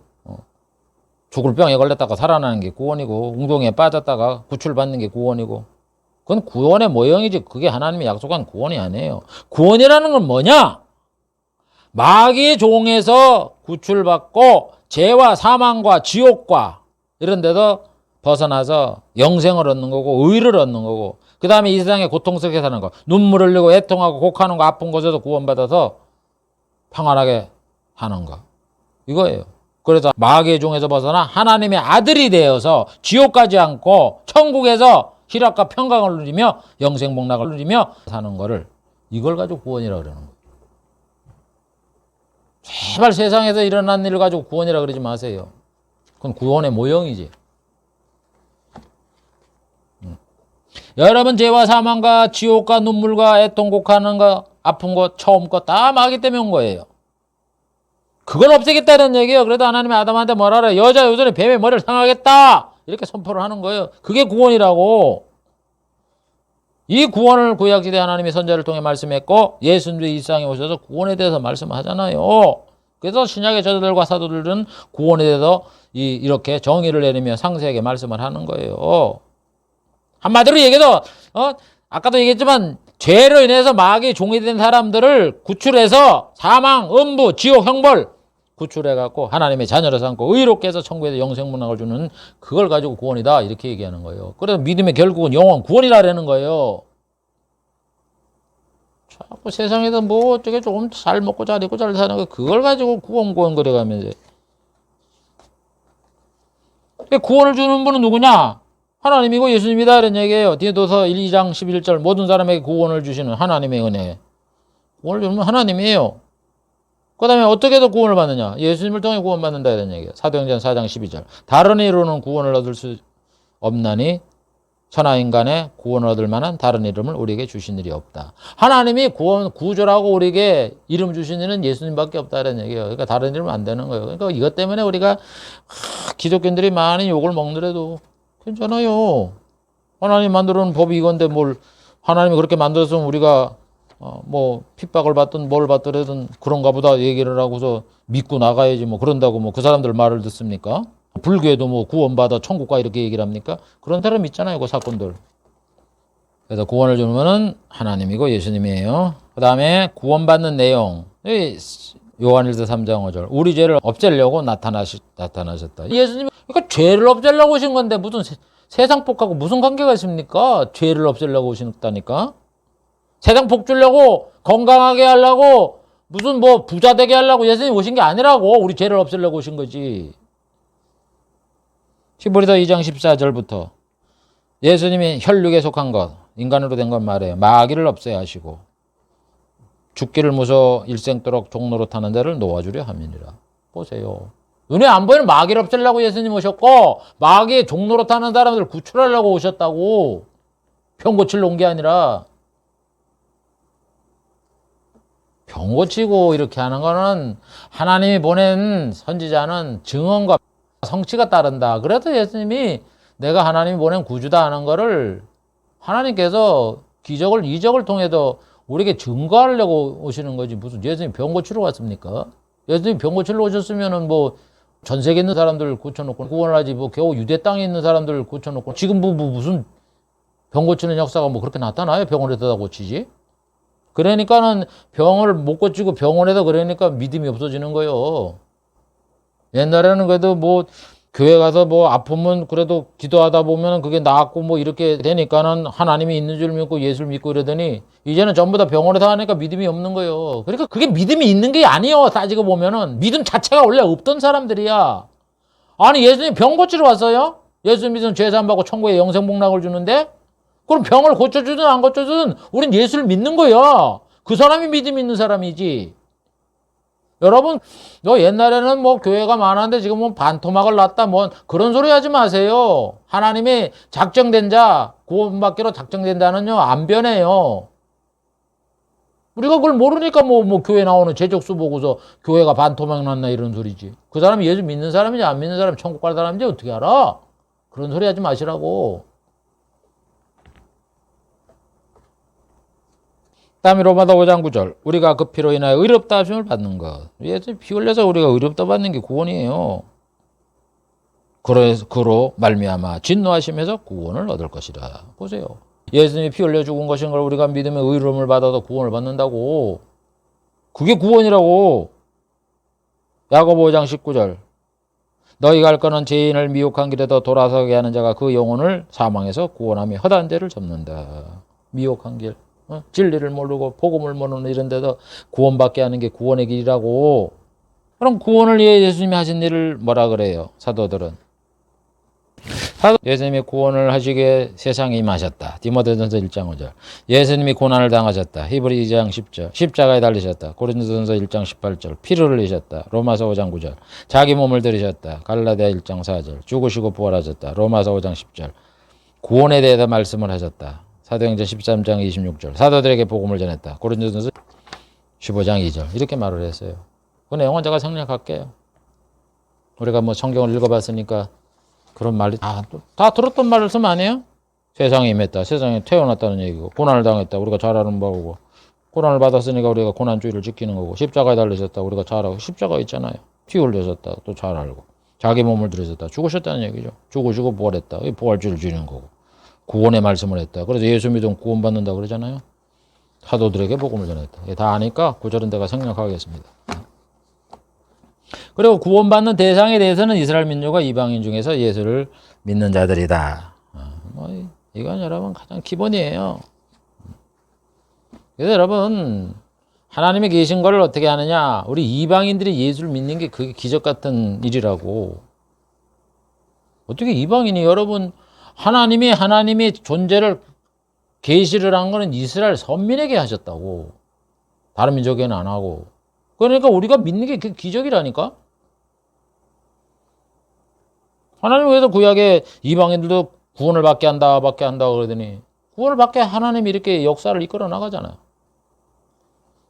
죽을 병에 걸렸다가 살아나는 게 구원이고 웅동에 빠졌다가 구출받는 게 구원이고 그건 구원의 모형이지 그게 하나님이 약속한 구원이 아니에요. 구원이라는 건 뭐냐? 마귀의 종에서 구출받고 죄와 사망과 지옥과 이런 데서 벗어나서 영생을 얻는 거고 의를 얻는 거고 그 다음에 이 세상에 고통 속에 사는 거 눈물 흘리고 애통하고 곡하는 거 아픈 곳에서 구원받아서 평안하게 사는 거 이거예요. 그래서 마귀의 종에서 벗어나 하나님의 아들이 되어서 지옥 가지 않고 천국에서 희락과 평강을 누리며 영생복락을 누리며 사는 거를 이걸 가지고 구원이라고 그러는 거예요. 제발 세상에서 일어난 일을 가지고 구원이라고 그러지 마세요. 그건 구원의 모형이지. 여러분 죄와 사망과 지옥과 눈물과 애통 곡하는 거 아픈 거 처음 거 다 마귀 때문에 온 거예요. 그걸 없애겠다는 얘기예요. 그래도 하나님이 아담한테 뭐라 그래? 여자 요전에 뱀의 머리를 상하겠다 이렇게 선포를 하는 거예요. 그게 구원이라고. 이 구원을 구약시대 하나님이 선지자를 통해 말씀했고 예수님도 이 세상에 오셔서 구원에 대해서 말씀하잖아요. 그래서 신약의 저자들과 사도들은 구원에 대해서 이렇게 정의를 내리며 상세하게 말씀을 하는 거예요. 한마디로 얘기해서 아까도 얘기했지만 죄로 인해서 마귀의 종이 된 사람들을 구출해서 사망, 음부, 지옥, 형벌 구출해갖고 하나님의 자녀로 삼고 의롭게 해서 천국에서 영생문학을 주는 그걸 가지고 구원이다 이렇게 얘기하는 거예요. 그래서 믿음의 결국은 영원 구원이라는 거예요. 자꾸 세상에서 뭐 어떻게 조금 잘 먹고 잘 입고 잘 사는 거 그걸 가지고 구원 그래가면서 구원을 주는 분은 누구냐? 하나님이고 예수님이다 이런 얘기예요. 디도서 1, 2장 11절 모든 사람에게 구원을 주시는 하나님의 은혜. 구원을 주는 하나님이에요. 그 다음에 어떻게 해서 구원을 받느냐? 예수님을 통해 구원받는다 이런 얘기예요. 사도행전 4장 12절 다른 이로는 구원을 얻을 수 없나니 천하인간의 구원을 얻을 만한 다른 이름을 우리에게 주신 일이 없다. 하나님이 구조라고 우리에게 이름 주신 일은 예수님밖에 없다는 얘기예요. 그러니까 다른 이름은 안 되는 거예요. 그러니까 이것 때문에 우리가 기독교인들이 많이 욕을 먹더라도 괜찮아요. 하나님 만들어 놓은 법이 이건데 뭘 하나님이 그렇게 만들었으면 우리가 뭐 핍박을 받든 뭘 받더라든 그런가 보다 얘기를 하고서 믿고 나가야지 뭐 그런다고 뭐 그 사람들 말을 듣습니까? 불교에도 뭐 구원받아 천국가 이렇게 얘기를 합니까? 그런 사람 있잖아요. 그 사건들. 그래서 구원을 주는 하나님이고 예수님이에요. 그 다음에 구원받는 내용. 요한일서 3장 5절. 우리 죄를 없애려고 나타나셨다. 예수님이 그러니까 죄를 없애려고 오신 건데 무슨 세상 복하고 무슨 관계가 있습니까? 죄를 없애려고 오신다니까. 세상 복 주려고 건강하게 하려고 무슨 뭐 부자 되게 하려고 예수님 오신 게 아니라고. 우리 죄를 없애려고 오신 거지. 히브리서 2장 14절부터 예수님이 혈육에 속한 것, 인간으로 된 것 말해요. 마귀를 없애야 하시고 죽기를 무서워 일생도록 종로로 타는 데를 놓아주려 함이니라. 보세요. 눈에 안 보이는 마귀를 없애려고 예수님 오셨고 마귀의 종로로 타는 사람들을 구출하려고 오셨다고. 병 고치러 온 게 아니라. 병 고치고 이렇게 하는 거는 하나님이 보낸 선지자는 증언과 성취가 따른다. 그래도 예수님이 내가 하나님이 보낸 구주다 하는 거를 하나님께서 기적을 이적을 통해서 우리에게 증거하려고 오시는 거지. 무슨 예수님이 병 고치러 왔습니까? 예수님이 병 고치러 오셨으면은 뭐 전 세계에 있는 사람들 고쳐놓고 구원을 하지 뭐 겨우 유대 땅에 있는 사람들 고쳐놓고 지금 뭐 무슨 병 고치는 역사가 뭐 그렇게 나타나요? 병원에다 고치지? 그러니까는 병을 못 고치고 병원에서 그러니까 믿음이 없어지는 거예요. 옛날에는 그래도 뭐 교회 가서 뭐 아프면 그래도 기도하다 보면 그게 나았고 뭐 이렇게 되니까는 하나님이 있는 줄 믿고 예수를 믿고 이러더니 이제는 전부 다 병원에서 하니까 믿음이 없는 거예요. 그러니까 그게 믿음이 있는 게 아니에요. 따지고 보면은 믿음 자체가 원래 없던 사람들이야. 아니 예수님 병 고치러 왔어요? 예수 믿으면 죄 사함받고 천국에 영생 복락을 주는데 그럼 병을 고쳐주든 안 고쳐주든 우린 예수를 믿는 거야. 그 사람이 믿음 있는 사람이지. 여러분, 옛날에는 뭐 교회가 많았는데 지금은 반토막을 놨다 뭐 그런 소리 하지 마세요. 하나님이 작정된 자, 구원받기로 작정된 자는요, 안 변해요. 우리가 그걸 모르니까 뭐 교회 나오는 제적수 보고서 교회가 반토막 났나 이런 소리지. 그 사람이 예수 믿는 사람인지 안 믿는 사람이 천국 갈 사람인지 어떻게 알아? 그런 소리 하지 마시라고. 다음에 로마서 5장 9절 우리가 그 피로 인하여 의롭다 하심을 받는 것. 예수 피 흘려서 우리가 의롭다 받는 게 구원이에요. 그래서 그로 말미암아 진노하심에서 구원을 얻을 것이라. 보세요. 예수님이 피 흘려 죽은 것인 걸 우리가 믿음의 의로움을 받아서 구원을 받는다고. 그게 구원이라고. 야고보 5장 19절 너희가 할 거는 죄인을 미혹한 길에도 돌아서게 하는 자가 그 영혼을 사망해서 구원하며 허다한 죄를 접는다. 미혹한 길. 진리를 모르고 복음을 모르는 이런 데서 구원받게 하는 게 구원의 길이라고. 그럼 구원을 위해 예수님이 하신 일을 뭐라 그래요? 사도들은. 예수님이 구원을 하시기에 세상에 임하셨다. 디모데전서 1장 5절. 예수님이 고난을 당하셨다. 히브리 2장 10절. 십자가에 달리셨다. 고린도전서 1장 18절. 피를 흘리셨다. 로마서 5장 9절. 자기 몸을 들이셨다. 갈라디아 1장 4절. 죽으시고 부활하셨다. 로마서 5장 10절. 구원에 대해서 말씀을 하셨다. 사도행전 13장 26절. 사도들에게 복음을 전했다. 고린도전서 15장 2절. 이렇게 말을 했어요. 그 내용은 제가 생략할게요. 우리가 뭐 성경을 읽어봤으니까 그런 말이 다 들었던 말씀 아니에요? 세상에 임했다. 세상에 태어났다는 얘기고 고난을 당했다. 우리가 잘 아는 바고 고난을 받았으니까 우리가 고난주의를 지키는 거고 십자가에 달리셨다. 우리가 잘 알고 십자가 있잖아요. 피 흘리셨다. 또 잘 알고 자기 몸을 들이셨다. 죽으셨다는 얘기죠. 죽으시고 부활했다. 부활주의를 지키는 거고 구원의 말씀을 했다. 그래서 예수 믿으면 구원받는다 그러잖아요. 사도들에게 복음을 전했다. 다 아니까 구절은 내가 생략하겠습니다. 그리고 구원받는 대상에 대해서는 이스라엘 민족과 이방인 중에서 예수를 믿는 자들이다. 이건 여러분 가장 기본이에요. 그래서 여러분 하나님이 계신 걸 어떻게 하느냐? 우리 이방인들이 예수를 믿는 게 그게 기적 같은 일이라고. 어떻게 이방인이 여러분 하나님의 존재를 계시를 한 거는 이스라엘 선민에게 하셨다고. 다른 민족에는 안 하고. 그러니까 우리가 믿는 게 그 기적이라니까? 하나님 왜서 구약에 이방인들도 구원을 받게 한다 그러더니 구원을 받게 하나님이 이렇게 역사를 이끌어 나가잖아요.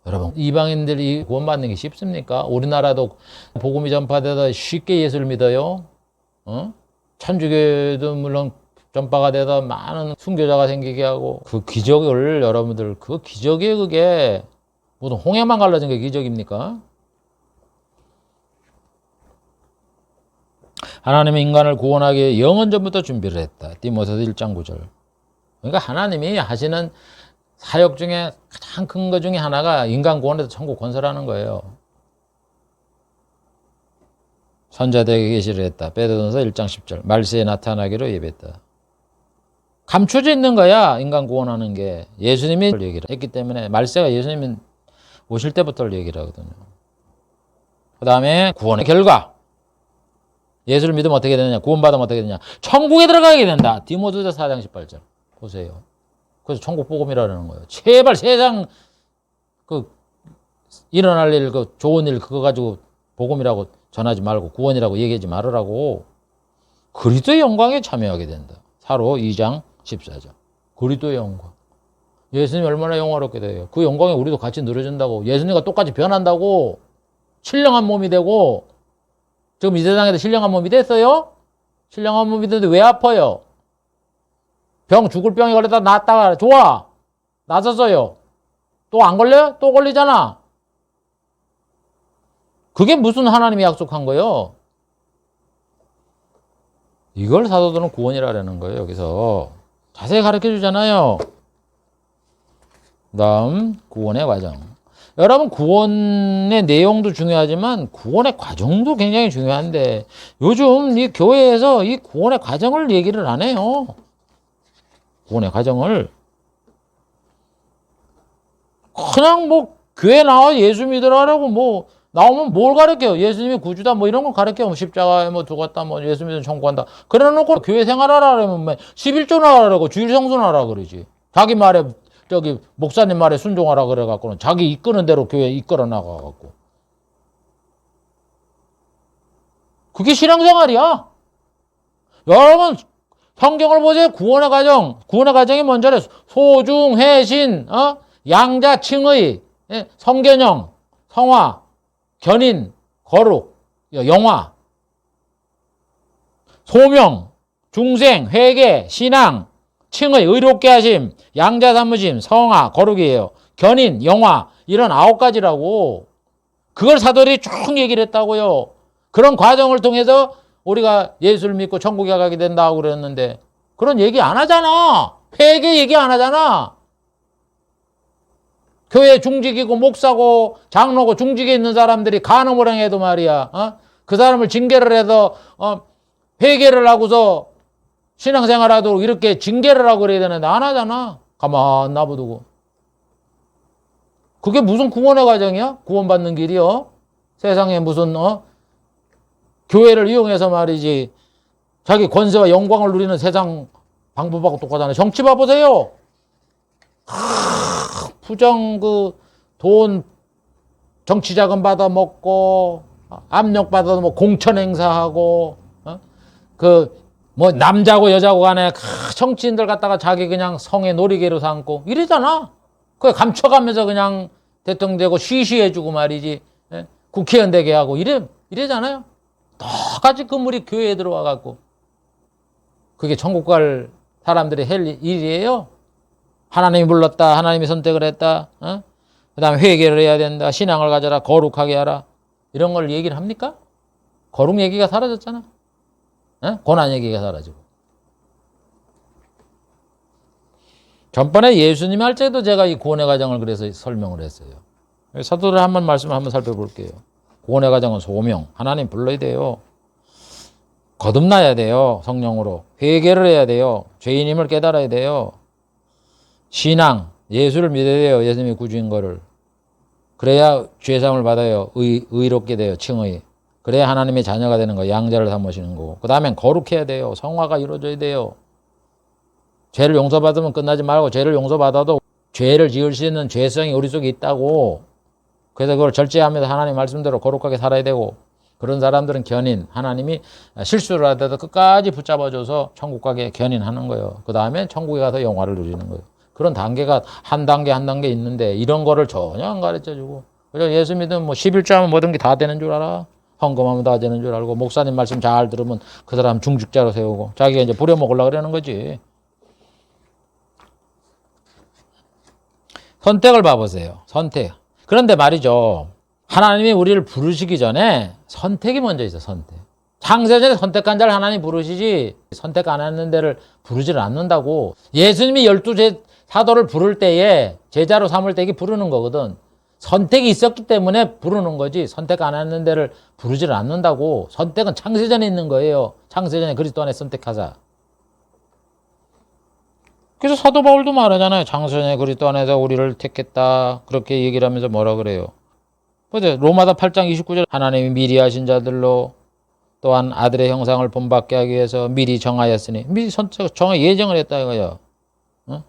여러분 이방인들이 구원받는 게 쉽습니까? 우리나라도 복음이 전파되다 쉽게 예수를 믿어요. 천주교도 물론 전파가 되다 많은 순교자가 생기게 하고 그 기적을 여러분들 그 기적이 그게 무슨 홍해만 갈라진 게 기적입니까? 하나님은 인간을 구원하기 위해 영원 전부터 준비를 했다. 디모데서 1장 9절. 그러니까 하나님이 하시는 사역 중에 가장 큰 것 중에 하나가 인간 구원에서 천국 건설하는 거예요. 선자들에게 계시를 했다. 베드로전서 1장 10절. 말세에 나타나기로 예배했다. 감춰져 있는 거야. 인간 구원하는 게. 예수님이 얘기를 했기 때문에 말세가 예수님이 오실 때부터 얘기를 하거든요. 그 다음에 구원의 결과. 예수를 믿으면 어떻게 되느냐? 구원받으면 어떻게 되느냐? 천국에 들어가게 된다. 디모데서 4장 18절. 보세요. 그래서 천국 복음이라는 거예요. 제발 세상 일어날 일, 좋은 일 그거 가지고 복음이라고 전하지 말고 구원이라고 얘기하지 말으라고. 그리스도의 영광에 참여하게 된다. 사로 2장 14절. 그리스도의 영광. 예수님이 얼마나 영화롭게 돼요. 그 영광에 우리도 같이 누려진다고. 예수님과 똑같이 변한다고. 신령한 몸이 되고. 지금 이 세상에도 신령한 몸이 됐어요? 신령한 몸이 됐는데 왜 아파요? 죽을 병에 걸렸다 낫다가 좋아. 나섰어요. 또 안 걸려요? 또 걸리잖아. 그게 무슨 하나님이 약속한 거예요? 이걸 사도들은 구원이라는 거예요. 여기서 자세히 가르쳐 주잖아요. 다음 구원의 과정. 여러분 구원의 내용도 중요하지만 구원의 과정도 굉장히 중요한데 요즘 이 교회에서 이 구원의 과정을 얘기를 안 해요. 구원의 과정을 그냥 교회 나와 예수 믿으라고 나오면 뭘 가르쳐요? 예수님이 구주다 이런 걸 가르쳐요. 십자가에 죽었다 예수 믿으면 천국 간다. 그래 놓고 교회 생활하라 그러면 11조나 하라고 주일 성수하라 그러지. 자기 말에 목사님 말에 순종하라 그래갖고는 자기 이끄는 대로 교회 이끌어 나가갖고. 그게 신앙생활이야. 여러분 성경을 보세요. 구원의 과정. 구원의 과정이 뭔지래. 소중, 해신, 양자, 칭의, 성견형, 성화, 견인, 거룩, 영화, 소명, 중생, 회개, 신앙, 칭의, 의롭게 하심, 양자 삼으심, 성화, 거룩이에요. 견인, 영화, 이런 9가지라고. 그걸 사도들이 쭉 얘기를 했다고요. 그런 과정을 통해서 우리가 예수를 믿고 천국에 가게 된다고 그랬는데 그런 얘기 안 하잖아. 회개 얘기 안 하잖아. 교회 중직이고 목사고 장로고 중직에 있는 사람들이 간음을 행해도 말이야. 그 사람을 징계를 해서 회개를 하고서 신앙생활하도록 이렇게 징계를 하고 그래야 되는데 안 하잖아. 가만 놔두고. 그게 무슨 구원의 과정이야? 구원받는 길이요? 세상에 무슨 교회를 이용해서 말이지 자기 권세와 영광을 누리는 세상 방법하고 똑같잖아요. 정치 봐보세요. 부정 돈 정치 자금 받아 먹고 압력 받아서 공천 행사하고 남자고 여자고 간에 정치인들 갖다가 자기 그냥 성의 놀이개로 삼고 이러잖아. 그게 감춰가면서 그냥 대통령 되고 쉬쉬해주고 말이지. 국회의원 되게 하고 이래잖아요. 똑같이 그물이 교회에 들어와 갖고 그게 천국 갈 사람들이 할 일이에요. 하나님이 불렀다. 하나님이 선택을 했다. 그 다음에 회개를 해야 된다. 신앙을 가져라. 거룩하게 하라. 이런 걸 얘기를 합니까? 거룩 얘기가 사라졌잖아. 고난 얘기가 사라지고. 전번에 예수님 할 때도 제가 이 구원의 과정을 그래서 설명을 했어요. 사도들 말씀을 한번 살펴볼게요. 구원의 과정은 소명. 하나님 불러야 돼요. 거듭나야 돼요. 성령으로. 회개를 해야 돼요. 죄인임을 깨달아야 돼요. 신앙. 예수를 믿어야 돼요. 예수님이 구주인 거를. 그래야 죄사함을 받아요. 의롭게 돼요. 칭의. 그래야 하나님의 자녀가 되는 거예요. 양자를 삼으시는 거고. 그 다음엔 거룩해야 돼요. 성화가 이루어져야 돼요. 죄를 용서받으면 끝나지 말고 죄를 용서받아도 죄를 지을 수 있는 죄성이 우리 속에 있다고. 그래서 그걸 절제하면서 하나님 말씀대로 거룩하게 살아야 되고, 그런 사람들은 견인, 하나님이 실수를 하더라도 끝까지 붙잡아줘서 천국 가게 견인하는 거예요. 그 다음에 천국에 가서 영화를 누리는 거예요. 그런 단계가 한 단계 한 단계 있는데 이런 거를 전혀 안 가르쳐주고, 그래서 예수 믿으면 뭐 11조 하면 모든 게 다 되는 줄 알아. 헌금하면 다 되는 줄 알고, 목사님 말씀 잘 들으면 그 사람 중직자로 세우고, 자기가 이제 부려먹으려고 그러는 거지. 선택을 봐보세요. 선택. 그런데 말이죠. 하나님이 우리를 부르시기 전에 선택이 먼저 있어. 선택. 창세전에 선택한 자를 하나님 부르시지 선택 안 했는 데를 부르지를 않는다고. 예수님이 12 사도를 부를 때에 제자로 삼을 때 부르는 거거든. 선택이 있었기 때문에 부르는 거지 선택 안 했는 데를 부르지를 않는다고. 선택은 창세전에 있는 거예요. 창세전에 그리스도 안에 선택하자. 그래서 사도 바울도 말하잖아요. 창세전에 그리스도 안에서 우리를 택했다. 그렇게 얘기를 하면서 뭐라 그래요. 그죠? 로마서 8장 29절 하나님이 미리 하신 자들로 또한 아들의 형상을 본받게 하기 위해서 미리 정하였으니, 미리 예정을 했다 이거예요. 어?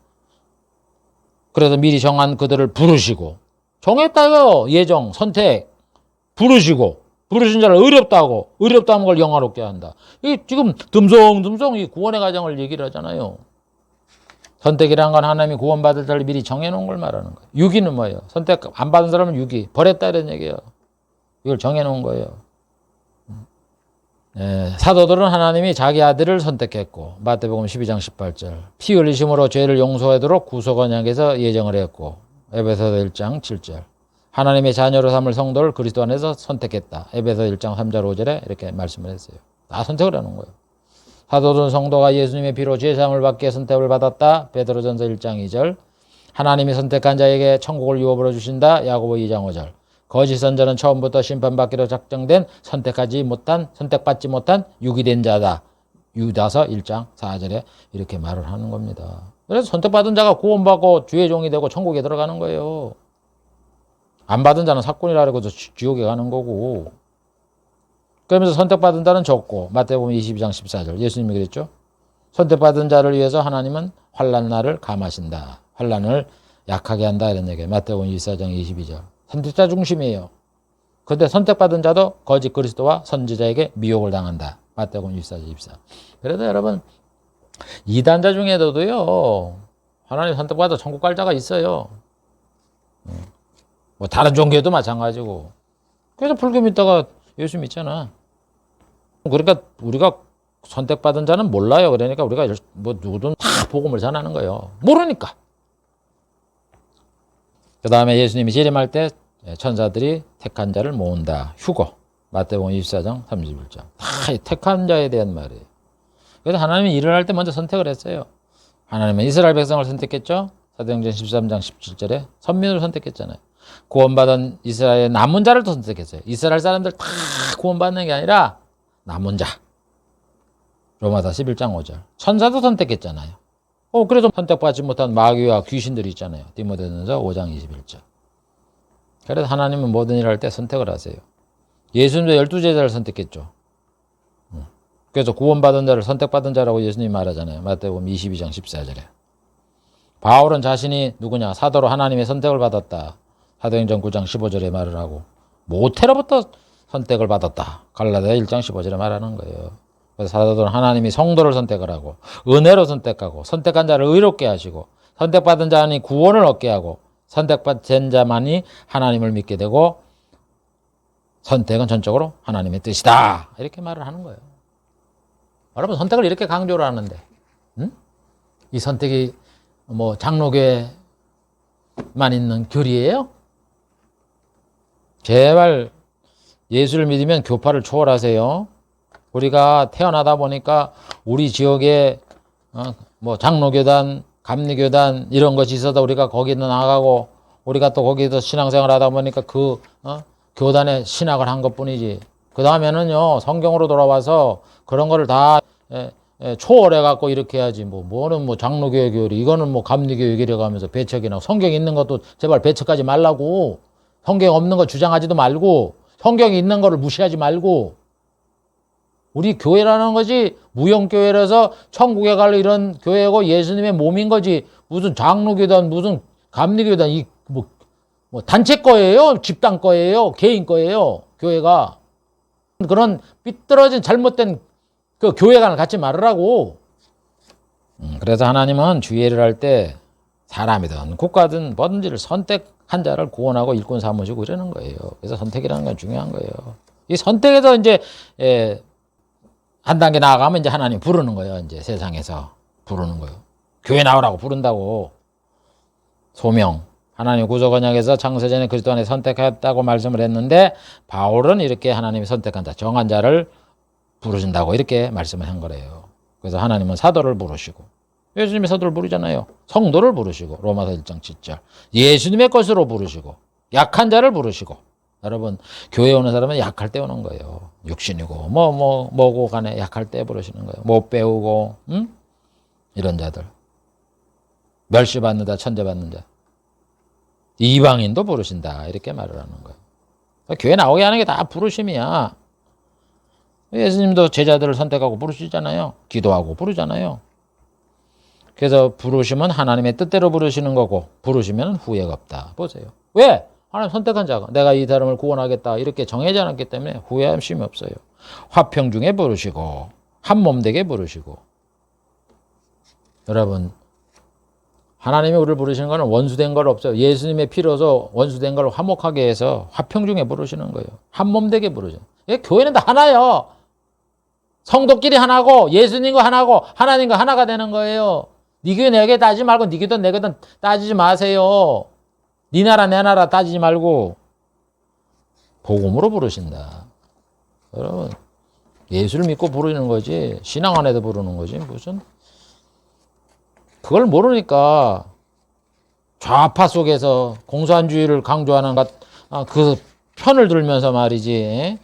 그래서 미리 정한 그들을 부르시고, 정했다 이거요. 예정, 선택, 부르시고, 부르신 자를 의롭다고, 의롭다 하는 걸 영화롭게 한다. 이 지금 듬성듬성 이 구원의 과정을 얘기를 하잖아요. 선택이라는 건 하나님이 구원받을 자를 미리 정해놓은 걸 말하는 거예요. 유기는 뭐예요? 선택 안 받은 사람은 유기, 버렸다 이런 얘기예요. 이걸 정해놓은 거예요. 사도들은 하나님이 자기 아들을 선택했고, 마태복음 12장 18절 피 흘리심으로 죄를 용서하도록 구속 언약에서 예정을 했고, 에베소서 1장 7절 하나님의 자녀로 삼을 성도를 그리스도 안에서 선택했다. 에베소 1장 3절 5절에 이렇게 말씀을 했어요. 다 선택을 하는 거예요. 사도든 성도가 예수님의 피로 죄사함을 받게 선택을 받았다. 베드로전서 1장 2절 하나님이 선택한 자에게 천국을 유업으로 주신다. 야고보 2장 5절 거짓 선자는 처음부터 심판받기로 작정된 선택받지 못한 유기된 자다. 유다서 1장 4절에 이렇게 말을 하는 겁니다. 그래서 선택받은 자가 구원받고 주의 종이 되고 천국에 들어가는 거예요. 안 받은 자는 사꾼이라 그러고 지옥에 가는 거고. 그러면서 선택받은 자는 적고, 마태복음 22장 14절 예수님이 그랬죠. 선택받은 자를 위해서 하나님은 환난 날을 감하신다. 환난을 약하게 한다 이런 얘기예요. 마태복음 24장 22절 선택자 중심이에요. 그런데 선택받은 자도 거짓 그리스도와 선지자에게 미혹을 당한다. 마태복음 24장 24. 그래도 여러분 이단자 중에도요 하나님 선택받아 천국 갈 자가 있어요. 뭐 다른 종교도 마찬가지고. 그래서 불교 믿다가 예수 믿잖아. 그러니까 우리가 선택받은 자는 몰라요. 그러니까 우리가 뭐 누구든 다 복음을 전하는 거예요. 모르니까. 그 다음에 예수님이 재림할 때 천사들이 택한 자를 모은다. 휴거. 마태복음 24장 31절. 다 택한 자에 대한 말이에요. 그래서 하나님이 일을 할 때 먼저 선택을 했어요. 하나님은 이스라엘 백성을 선택했죠. 사도행전 13장 17절에 선민을 선택했잖아요. 구원받은 이스라엘의 남은 자를 또 선택했어요. 이스라엘 사람들 다 구원받는 게 아니라 남은 자. 로마서 11장 5절. 천사도 선택했잖아요. 그래서 선택받지 못한 마귀와 귀신들이 있잖아요. 디모데전서 5장 21절. 그래서 하나님은 모든 일을 할 때 선택을 하세요. 예수님도 12제자를 선택했죠. 그래서 구원받은 자를 선택받은 자라고 예수님이 말하잖아요. 마태복음 22장 14절에. 바울은 자신이 누구냐? 사도로 하나님의 선택을 받았다. 사도행전 9장 15절에 말을 하고, 모태로부터 선택을 받았다. 갈라디아 1장 15절에 말하는 거예요. 그래서 사도들은 하나님이 성도를 선택을 하고, 은혜로 선택하고, 선택한 자를 의롭게 하시고, 선택받은 자니 구원을 얻게 하고, 선택받은 자만이 하나님을 믿게 되고, 선택은 전적으로 하나님의 뜻이다. 이렇게 말을 하는 거예요. 여러분, 선택을 이렇게 강조를 하는데, 이 선택이 뭐 장로교회만 있는 교리예요? 제발 예수를 믿으면 교파를 초월하세요. 우리가 태어나다 보니까 우리 지역에 뭐 장로교단, 감리교단 이런 것이 있어도 우리가 거기도 나가고, 우리가 또 거기서 신앙생활 하다 보니까 교단에 신학을 한 것뿐이지. 그 다음에는요 성경으로 돌아와서 그런 거를 다 초월해 갖고 이렇게 해야지. 뭐는 장로교회 교리, 이거는 감리교육이라고 하면서 배척이나, 성경 있는 것도 제발 배척하지 말라고. 성경 없는 거 주장하지도 말고, 성경이 있는 거를 무시하지 말고. 우리 교회라는 것이 무형교회라서 천국에 갈 이런 교회고 예수님의 몸인 거지. 무슨 장로교단, 무슨 감리교단, 단체 거예요? 집단 거예요? 개인 거예요? 교회가. 그런 삐뚤어진 잘못된 그 교회관을 갖지 말으라고. 그래서 하나님은 주의를 할 때 사람이든 국가든 뭐든지를 선택한 자를 구원하고 일꾼 삼으시고 이러는 거예요. 그래서 선택이라는 건 중요한 거예요. 이 선택에서 이제 한 단계 나아가면 이제 하나님 부르는 거예요. 이제 세상에서 부르는 거예요. 교회 나오라고 부른다고. 소명. 하나님 구속 언약에서 창세전에 그리스도 안에 선택했다고 말씀을 했는데, 바울은 이렇게 하나님이 선택한 자, 정한 자를 부르신다고 이렇게 말씀을 한 거래요. 그래서 하나님은 사도를 부르시고, 예수님이 사도를 부르잖아요. 성도를 부르시고, 로마서 1장 7절. 예수님의 것으로 부르시고, 약한 자를 부르시고. 여러분, 교회 오는 사람은 약할 때 오는 거예요. 육신이고, 뭐고 간에 약할 때 부르시는 거예요. 못 배우고, 이런 자들. 멸시받는 자, 천대받는 자. 이방인도 부르신다. 이렇게 말을 하는 거예요. 교회 나오게 하는 게 다 부르심이야. 예수님도 제자들을 선택하고 부르시잖아요. 기도하고 부르잖아요. 그래서 부르심은 하나님의 뜻대로 부르시는 거고, 부르시면 후회가 없다. 보세요. 왜? 하나님 선택한 자가 내가 이 사람을 구원하겠다 이렇게 정해지 않았기 때문에 후회함심이 없어요. 화평 중에 부르시고 한 몸 되게 부르시고. 여러분, 하나님이 우리를 부르시는 거는 원수된 걸 없어요. 예수님의 피로서 원수된 걸 화목하게 해서 화평 중에 부르시는 거예요. 한 몸 되게 부르죠. 교회는 다 하나예요. 성도끼리 하나고 예수님과 하나고 하나님과 하나가 되는 거예요. 네 교회 내 교회 따지지 말고 네 교회든 내 교회든 따지지 마세요. 네 나라 내 나라 따지지 말고 복음으로 부르신다. 여러분, 예수를 믿고 부르는 거지 신앙 안에도 부르는 거지 무슨. 그걸 모르니까 좌파 속에서 공산주의를 강조하는 그 편을 들면서 말이지,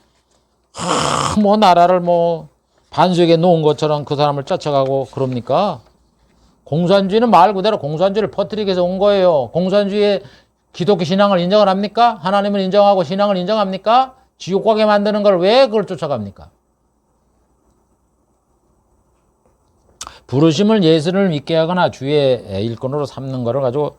나라를 반수에게 놓은 것처럼 그 사람을 쫓아가고 그럽니까? 공산주의는 말 그대로 공산주의를 퍼뜨리기 위해서 온 거예요. 공산주의의 기독교 신앙을 인정을 합니까? 하나님을 인정하고 신앙을 인정합니까? 지옥 가게 만드는 걸 왜 그걸 쫓아갑니까? 부르심을 예수를 믿게 하거나 주의 일꾼으로 삼는 거를 가지고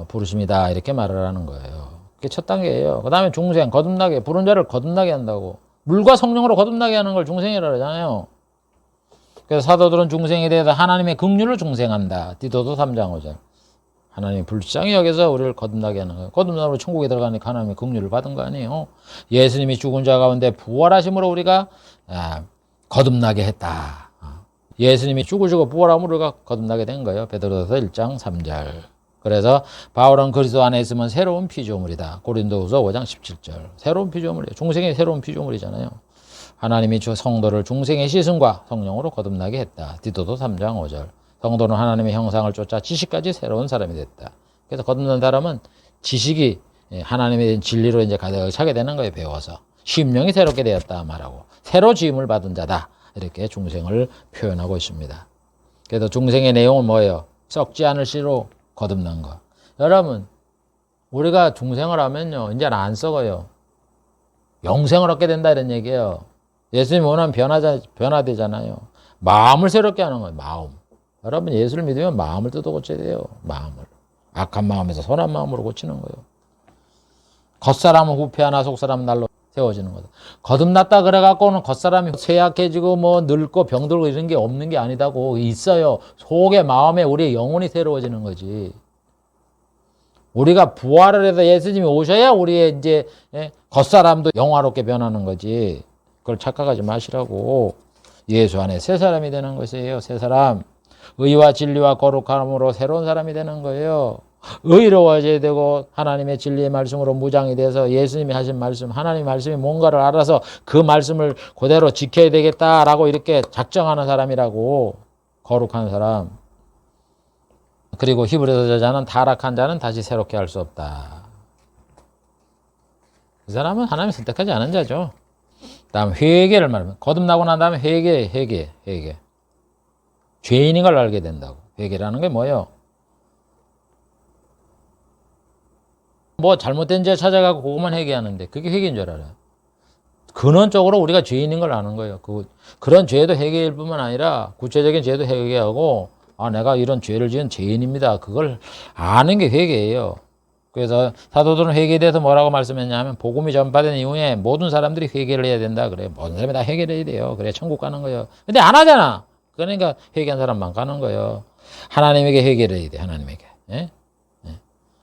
부르심이다 이렇게 말을 하는 거예요. 그게 첫 단계예요. 그 다음에 중생, 거듭나게, 부른 자를 거듭나게 한다고. 물과 성령으로 거듭나게 하는 걸 중생이라고 하잖아요. 그래서 사도들은 중생에 대해서 하나님의 긍휼을 중생한다. 디도서 3장 5절. 하나님이 불쌍히 여겨서 우리를 거듭나게 하는 거예요. 거듭나면 천국에 들어가니까 하나님의 긍휼을 받은 거 아니에요. 예수님이 죽은 자 가운데 부활하심으로 우리가 거듭나게 했다. 예수님이 죽으시고 부활함으로 우리가 거듭나게 된 거예요. 베드로서 1장 3절. 그래서 바울은 그리스도 안에 있으면 새로운 피조물이다. 고린도후서 5장 17절. 새로운 피조물이에요. 중생이 새로운 피조물이잖아요. 하나님이 주 성도를 중생의 시승과 성령으로 거듭나게 했다. 디도서 3장 5절. 성도는 하나님의 형상을 쫓아 지식까지 새로운 사람이 됐다. 그래서 거듭난 사람은 지식이 하나님에 대한 진리로 이제 가득 차게 되는 거예요. 배워서. 심령이 새롭게 되었다 말하고. 새로 지음을 받은 자다. 이렇게 중생을 표현하고 있습니다. 그래서 중생의 내용은 뭐예요? 썩지 않을 씨로 거듭난 거. 여러분, 우리가 중생을 하면요, 이제는 안 썩어요. 영생을 얻게 된다 이런 얘기예요. 예수님이 원하면 변화되잖아요. 마음을 새롭게 하는 거예요. 마음. 여러분, 예수를 믿으면 마음을 뜯어 고쳐야 돼요. 마음을. 악한 마음에서 선한 마음으로 고치는 거예요. 겉사람은 후패하나 속사람은 날로 세워지는 거다. 거듭났다 그래갖고는 겉사람이 쇠약해지고 늙고 병들고 이런 게 없는 게 아니다고. 있어요. 속에 마음에 우리의 영혼이 새로워지는 거지. 우리가 부활을 해서 예수님이 오셔야 우리의 이제 겉사람도 영화롭게 변하는 거지. 그걸 착각하지 마시라고. 예수 안에 새 사람이 되는 것이에요. 새 사람. 의와 진리와 거룩함으로 새로운 사람이 되는 거예요. 의로워져야 되고 하나님의 진리의 말씀으로 무장이 돼서 예수님이 하신 말씀, 하나님의 말씀이 뭔가를 알아서 그 말씀을 그대로 지켜야 되겠다라고 이렇게 작정하는 사람이라고. 거룩한 사람. 그리고 히브리서 저자는 타락한 자는 다시 새롭게 할 수 없다. 그 사람은 하나님이 선택하지 않은 자죠. 다음 회개를 말하면 거듭나고 난 다음에 회개. 죄인인 걸 알게 된다고. 회개라는 게 뭐예요? 뭐 잘못된 죄 찾아가고 그것만 회개하는데 그게 회개인 줄 알아요. 근원적으로 우리가 죄인인 걸 아는 거예요. 그런 죄도 회개일 뿐만 아니라 구체적인 죄도 회개하고 내가 이런 죄를 지은 죄인입니다. 그걸 아는 게 회개예요. 그래서 사도들은 회개에 대해서 뭐라고 말씀했냐면 복음이 전파된 이후에 모든 사람들이 회개를 해야 된다. 그래. 모든 사람이 다 회개를 해야 돼요. 그래 천국 가는 거예요. 근데 안 하잖아. 그러니까 회개한 사람만 가는 거예요. 하나님에게 회개를 해야 돼. 하나님에게. 예?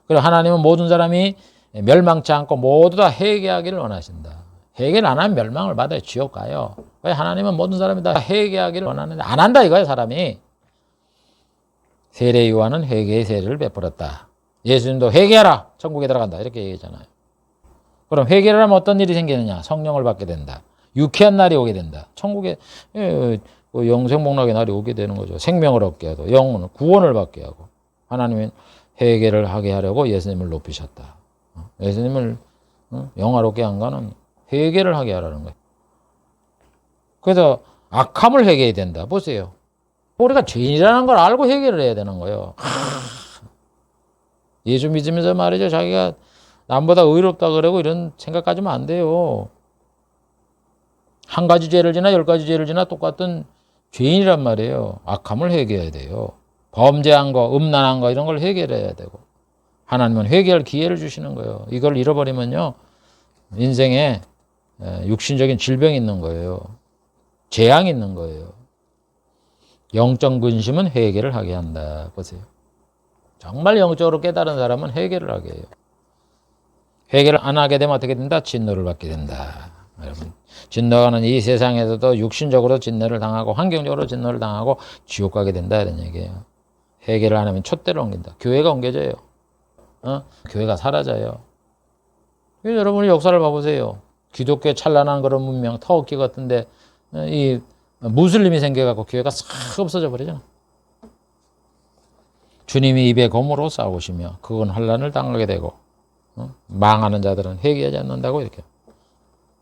그리고 하나님은 모든 사람이 멸망치 않고 모두 다 회개하기를 원하신다. 회개를 안 하면 멸망을 받아요. 지옥 가요. 왜 하나님은 모든 사람이 다 회개하기를 원하는데 안 한다 이거예요. 사람이. 세례 요한은 회개의 세례를 베풀었다. 예수님도 회개하라. 천국에 들어간다. 이렇게 얘기했잖아요. 그럼 회개를 하면 어떤 일이 생기느냐. 성령을 받게 된다. 유쾌한 날이 오게 된다. 천국에 영생복락의 날이 오게 되는 거죠. 생명을 얻게 하고 영혼을 구원을 받게 하고 하나님은 회개를 하게 하려고 예수님을 높이셨다. 예수님을 영화롭게 한 거는 회개를 하게 하라는 거예요. 그래서 악함을 회개해야 된다. 보세요. 우리가 죄인이라는 걸 알고 회개를 해야 되는 거예요. 예수 믿으면서 말이죠. 자기가 남보다 의롭다 그러고 이런 생각 가지면 안 돼요. 한 가지 죄를 지나 10가지 죄를 지나 똑같은 죄인이란 말이에요. 악함을 회개해야 돼요. 범죄한 거, 음란한 거 이런 걸 회개해야 되고 하나님은 회개할 기회를 주시는 거예요. 이걸 잃어버리면요. 인생에 육신적인 질병이 있는 거예요. 재앙이 있는 거예요. 영적 근심은 회개를 하게 한다. 보세요. 정말 영적으로 깨달은 사람은 회개를 하게 해요. 회개를 안 하게 되면 어떻게 된다? 진노를 받게 된다. 여러분, 진노하는 이 세상에서도 육신적으로 진노를 당하고 환경적으로 진노를 당하고 지옥 가게 된다 이런 얘기예요. 회개를 안 하면 촛대를 옮긴다. 교회가 옮겨져요. 교회가 사라져요. 여러분이 역사를 봐보세요. 기독교의 찬란한 그런 문명, 터키 같은데 이 무슬림이 생겨갖고 교회가 싹 없어져 버리잖아. 주님이 입에 검으로 싸우시며 그건 환난을 당하게 되고 망하는 자들은 회개하지 않는다고 이렇게.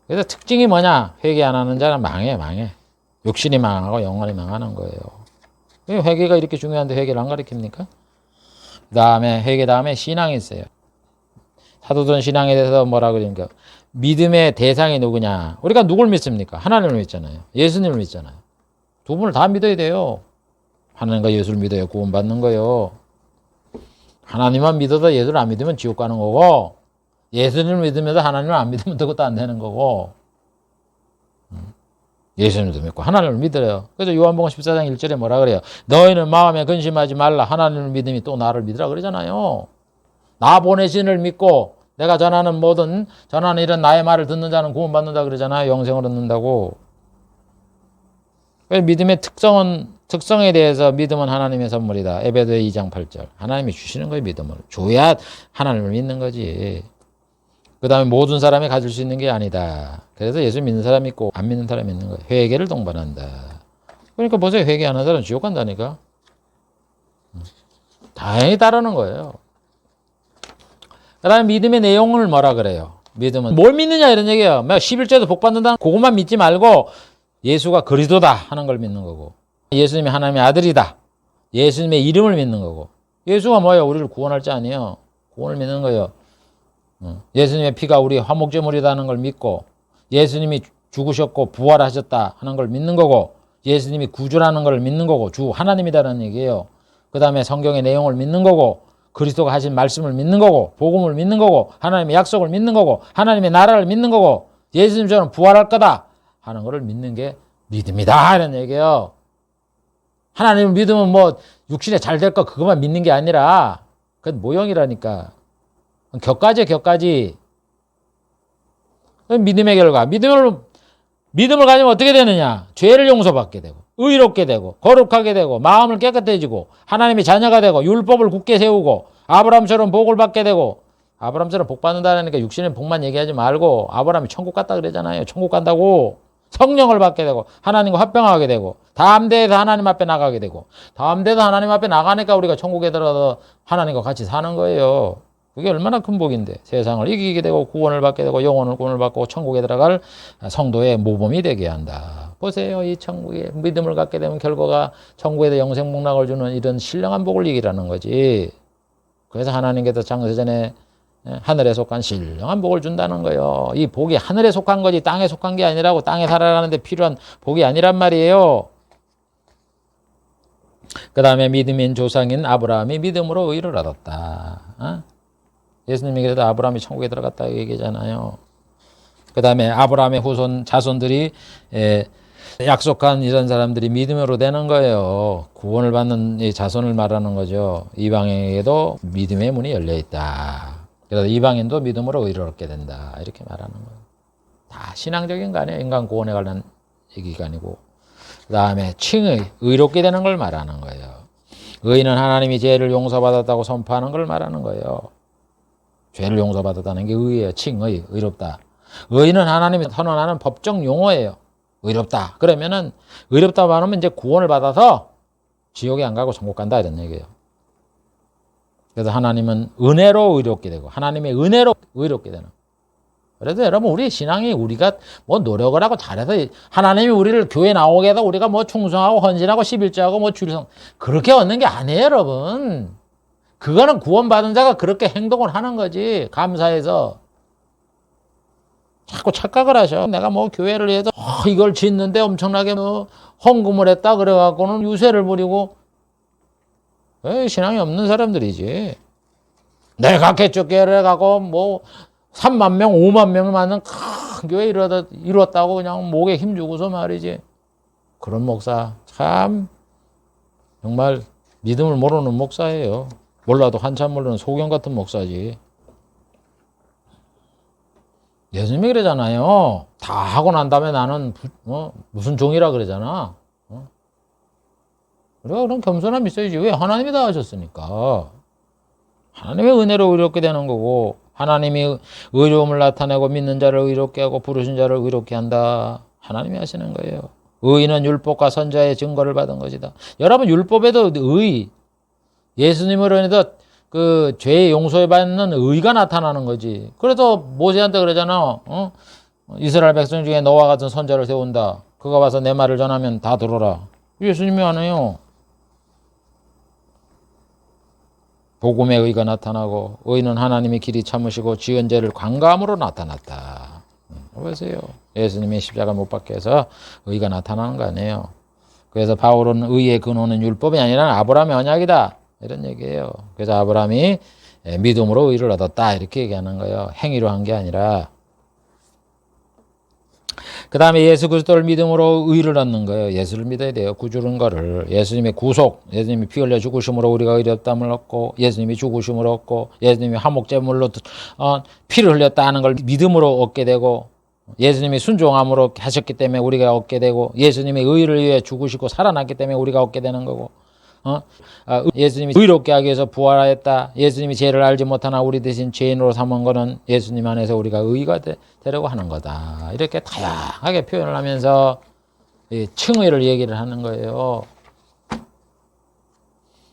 그래서 특징이 뭐냐? 회개 안 하는 자는 망해. 육신이 망하고 영혼이 망하는 거예요. 회개가 이렇게 중요한데 회개를 안 가르칩니까? 그 다음에 회개 다음에 신앙이 있어요. 사도전 신앙에 대해서 뭐라 그러니까 믿음의 대상이 누구냐? 우리가 누굴 믿습니까? 하나님을 믿잖아요. 예수님을 믿잖아요. 두 분을 다 믿어야 돼요. 하나님과 예수를 믿어야 구원받는 거예요. 하나님만 믿어도 예수를 안 믿으면 지옥 가는 거고 예수님을 믿으면서 하나님을 안 믿으면 그것도 안 되는 거고 예수님도 믿고 하나님을 믿어요. 그래서 요한복음 14장 1절에 뭐라 그래요? 너희는 마음에 근심하지 말라. 하나님을 믿음이 또 나를 믿으라 그러잖아요. 나 보내신 이를 믿고 내가 전하는 이런 나의 말을 듣는 자는 구원받는다 그러잖아요. 영생을 얻는다고. 믿음의 특성에 대해서 믿음은 하나님의 선물이다. 에베소 2장 8절. 하나님이 주시는 거예요. 믿음을. 줘야 하나님을 믿는 거지. 그 다음에 모든 사람이 가질 수 있는 게 아니다. 그래서 예수 믿는 사람이 있고 안 믿는 사람이 있는 거예요. 회개를 동반한다. 그러니까 보세요. 회개 안 하는 사람은 지옥 간다니까. 다행히 따르는 거예요. 그 다음에 믿음의 내용을 뭐라 그래요? 믿음은 뭘 믿느냐 이런 얘기예요. 11조에도 복 받는다. 그것만 믿지 말고 예수가 그리스도다 하는 걸 믿는 거고 예수님이 하나님의 아들이다. 예수님의 이름을 믿는 거고 예수가 뭐예요? 우리를 구원할 자 아니에요. 구원을 믿는 거예요. 예수님의 피가 우리 화목제물이라는 걸 믿고 예수님이 죽으셨고 부활하셨다 하는 걸 믿는 거고 예수님이 구주라는 걸 믿는 거고 주 하나님이다라는 얘기예요. 그 다음에 성경의 내용을 믿는 거고 그리스도가 하신 말씀을 믿는 거고 복음을 믿는 거고 하나님의 약속을 믿는 거고 하나님의 나라를 믿는 거고 예수님처럼 부활할 거다 하는 거를 믿는 게 믿음이다 이런 얘기예요. 하나님을 믿으면 뭐 육신에 잘 될 거 그것만 믿는 게 아니라 그건 모형이라니까. 격가지. 믿음의 결과. 믿음을 가지면 어떻게 되느냐? 죄를 용서받게 되고 의롭게 되고 거룩하게 되고 마음을 깨끗해지고 하나님의 자녀가 되고 율법을 굳게 세우고 아브라함처럼 복을 받게 되고 아브라함처럼 복 받는다니까 육신의 복만 얘기하지 말고 아브라함이 천국 갔다 그러잖아요. 천국 간다고. 성령을 받게 되고 하나님과 합병하게 되고 다음 대에서 하나님 앞에 나가게 되고 다음 대에서 하나님 앞에 나가니까 우리가 천국에 들어가서 하나님과 같이 사는 거예요. 그게 얼마나 큰 복인데 세상을 이기게 되고 구원을 받게 되고 영혼을 구원을 받고 천국에 들어갈 성도의 모범이 되게 한다. 보세요. 이 천국에 믿음을 갖게 되면 결과가 천국에서 영생 복락을 주는 이런 신령한 복을 이기라는 거지. 그래서 하나님께서 창세전에 하늘에 속한 신령한 복을 준다는 거예요. 이 복이 하늘에 속한 거지 땅에 속한 게 아니라고. 땅에 살아가는데 필요한 복이 아니란 말이에요. 그 다음에 믿음인 조상인 아브라함이 믿음으로 의를 얻었다. 예수님이 그래도 아브라함이 천국에 들어갔다 얘기잖아요. 그 다음에 아브라함의 후손 자손들이 약속한 이런 사람들이 믿음으로 되는 거예요. 구원을 받는 이 자손을 말하는 거죠. 이방인에게도 믿음의 문이 열려 있다. 그래서 이방인도 믿음으로 의를 얻게 된다. 이렇게 말하는 거예요. 다 신앙적인 거 아니에요. 인간 구원에 관한 얘기가 아니고. 그 다음에 칭의, 의롭게 되는 걸 말하는 거예요. 의는 하나님이 죄를 용서받았다고 선포하는 걸 말하는 거예요. 죄를 용서받았다는 게 의예요. 칭의, 의롭다. 의는 하나님이 선언하는 법적 용어예요. 의롭다. 그러면은 의롭다 말하면 이제 구원을 받아서 지옥에 안 가고 천국 간다 이런 얘기예요. 그래서 하나님은 은혜로 의롭게 되고 하나님의 은혜로 의롭게 되는. 그래서 여러분 우리 신앙이 우리가 뭐 노력을 하고 잘해서 하나님이 우리를 교회 나오게 해서 우리가 뭐 충성하고 헌신하고 11조하고 뭐 주일성 그렇게 얻는 게 아니에요 여러분. 그거는 구원받은 자가 그렇게 행동을 하는 거지. 감사해서. 자꾸 착각을 하셔. 내가 뭐 교회를 해서 이걸 짓는데 엄청나게 뭐 헌금을 했다 그래갖고는 유세를 부리고 신앙이 없는 사람들이지. 내가 개척교회를 해갖고 뭐 3만 명, 5만 명을 맞는 큰 교회 이뤘다고 그냥 목에 힘주고서 말이지. 그런 목사 참 정말 믿음을 모르는 목사예요. 몰라도 한참 모르는 소경 같은 목사지. 예수님이 그러잖아요. 다 하고 난 다음에 나는 무슨 종이라 그러잖아. 우리가 그런 겸손함이 있어야지. 왜? 하나님이 다 하셨으니까. 하나님의 은혜로 의롭게 되는 거고 하나님이 의로움을 나타내고 믿는 자를 의롭게 하고 부르신 자를 의롭게 한다. 하나님이 하시는 거예요. 의는 율법과 선자의 증거를 받은 것이다. 여러분 율법에도 의, 예수님으로 인해서 그 죄의 용서에 받는 의가 나타나는 거지. 그래서 모세한테 그러잖아. 이스라엘 백성 중에 너와 같은 선자를 세운다. 그가 와서 내 말을 전하면 다 들어라. 예수님이 안 해요. 복음의 의가 나타나고 의는 하나님이 길이 참으시고 지은 죄를 관감으로 나타났다. 보세요. 예수님이 십자가 못 박게 해서 의가 나타나는 거 아니에요. 그래서 바울은 의의 근원은 율법이 아니라 아브라함의 언약이다. 이런 얘기예요. 그래서 아브라함이 믿음으로 의를 얻었다. 이렇게 얘기하는 거예요. 행위로 한 게 아니라. 그 다음에 예수 그리스도를 믿음으로 의를 얻는 거예요. 예수를 믿어야 돼요. 구주는 거를. 예수님의 구속, 예수님이 피 흘려 죽으심으로 우리가 의롭다함을 얻고 예수님이 죽으심으로 얻고 예수님이 화목제물로 피를 흘렸다는 걸 믿음으로 얻게 되고 예수님이 순종함으로 하셨기 때문에 우리가 얻게 되고 예수님이 의를 위해 죽으시고 살아났기 때문에 우리가 얻게 되는 거고 예수님이 의롭게 하기 위해서 부활하였다. 예수님이 죄를 알지 못하나 우리 대신 죄인으로 삼은 거는 예수님 안에서 우리가 의가 되려고 하는 거다. 이렇게 다양하게 표현을 하면서 칭의를 얘기를 하는 거예요.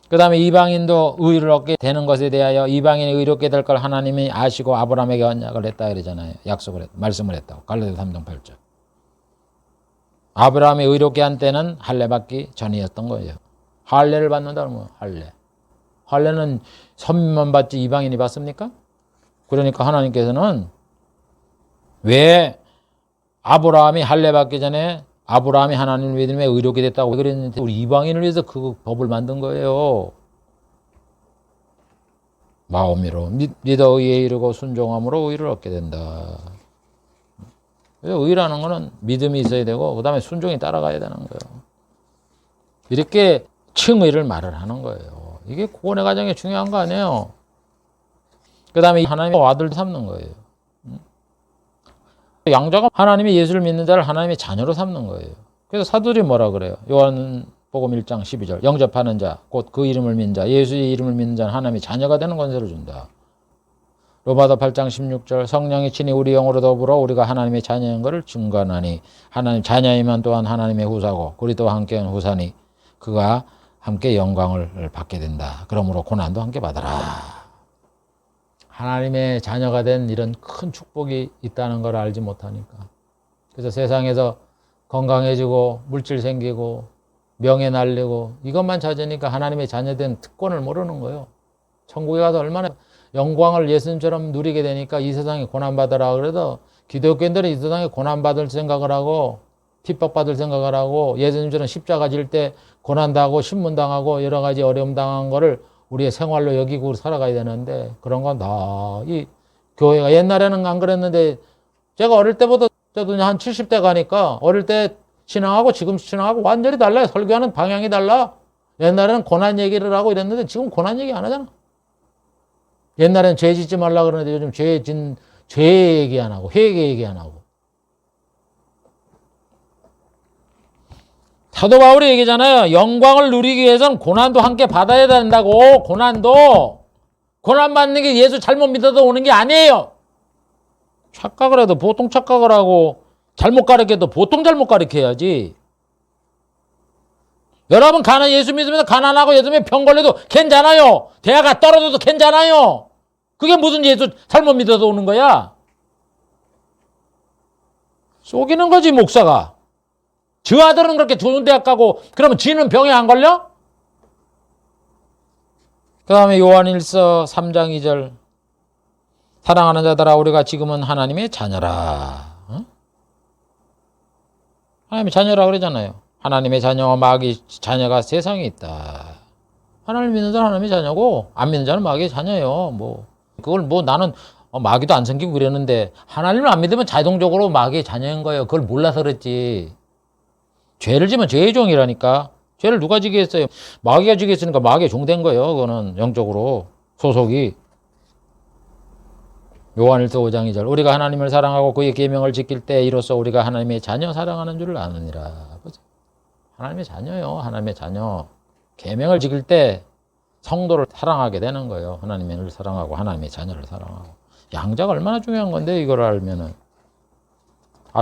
그 다음에 이방인도 의를 얻게 되는 것에 대하여 이방인이 의롭게 될 걸 하나님이 아시고 아브라함에게 언약을 했다 그러잖아요. 말씀을 했다고. 갈라디아 3장 8절. 아브라함이 의롭게 한 때는 할례 받기 전이었던 거예요. 할례를 받는다는 거예요. 할례는 선민만 받지 이방인이 받습니까? 그러니까 하나님께서는 왜 아브라함이 할례 받기 전에 아브라함이 하나님을 믿음에 의롭게 됐다고 그랬는데 우리 이방인을 위해서 그 법을 만든 거예요. 마음으로 믿어 의에 이르고 순종함으로 의를 얻게 된다. 그래서 의라는 거는 믿음이 있어야 되고 그 다음에 순종이 따라가야 되는 거예요. 이렇게 칭의를 말을 하는 거예요. 이게 구원의 과정이 중요한 거 아니에요. 그 다음에 하나님의 아들 삼는 거예요. 양자가 하나님이 예수를 믿는 자를 하나님의 자녀로 삼는 거예요. 그래서 사도들이 뭐라 그래요? 요한복음 1장 12절 영접하는 자, 곧 그 이름을 믿는 자, 예수의 이름을 믿는 자는 하나님의 자녀가 되는 권세를 준다. 로마서 8장 16절 성령이 친히 우리 영으로 더불어 우리가 하나님의 자녀인 것을 증거하나니 하나님 자녀이면 또한 하나님의 후사고 그리스도와 함께한 후사니 그가 함께 영광을 받게 된다. 그러므로 고난도 함께 받아라. 하나님의 자녀가 된 이런 큰 축복이 있다는 걸 알지 못하니까. 그래서 세상에서 건강해지고 물질 생기고 명예 날리고 이것만 찾으니까 하나님의 자녀된 특권을 모르는 거예요. 천국에 가서 얼마나 영광을 예수님처럼 누리게 되니까 이 세상에 고난받으라 그래도 기독교인들은 이 세상에 고난받을 생각을 하고 핍박받을 생각을 하고 예수님처럼 십자가 질 때 고난당하고 신문당하고 여러 가지 어려움 당한 거를 우리의 생활로 여기고 살아가야 되는데 그런 건 다 이 교회가 옛날에는 안 그랬는데 제가 어릴 때보다 저도 한 70대 가니까 어릴 때 신앙하고 지금 신앙하고 완전히 달라요. 설교하는 방향이 달라. 옛날에는 고난 얘기를 하고 이랬는데 지금 고난 얘기 안 하잖아. 옛날에는 죄 짓지 말라 그러는데 요즘 죄 얘기 안 하고 회개 얘기 안 하고. 사도 바울이 얘기잖아요. 영광을 누리기 위해서는 고난도 함께 받아야 된다고. 고난 받는 게 예수 잘못 믿어도 오는 게 아니에요. 착각을 해도 보통 착각을 하고 잘못 가르쳐도 보통 잘못 가르쳐야지. 여러분 예수 믿으면서 가난하고 예수 믿으면 병 걸려도 괜찮아요. 대학가 떨어져도 괜찮아요. 그게 무슨 예수 잘못 믿어도 오는 거야? 속이는 거지 목사가. 저 아들은 그렇게 좋은 대학 가고 그러면 지는 병에 안 걸려? 그 다음에 요한일서 3장 2절 사랑하는 자들아 우리가 지금은 하나님의 자녀라. 어? 하나님의 자녀라 그러잖아요. 하나님의 자녀와 마귀 자녀가 세상에 있다. 하나님 믿는 자는 하나님의 자녀고 안 믿는 자는 마귀의 자녀예요. 그걸 나는 마귀도 안 생기고 그랬는데 하나님을 안 믿으면 자동적으로 마귀의 자녀인 거예요. 그걸 몰라서 그랬지. 죄를 지면 죄의 종이라니까. 죄를 누가 지게 했어요? 마귀가 지게 했으니까 마귀의 종 된 거예요. 그거는 영적으로 소속이. 요한일서 5장 2절 우리가 하나님을 사랑하고 그의 계명을 지킬 때 이로써 우리가 하나님의 자녀 사랑하는 줄을 아느니라. 하나님의 자녀요. 하나님의 자녀. 계명을 지킬 때 성도를 사랑하게 되는 거예요. 하나님을 사랑하고 하나님의 자녀를 사랑하고. 양자가 얼마나 중요한 건데 이걸 알면은.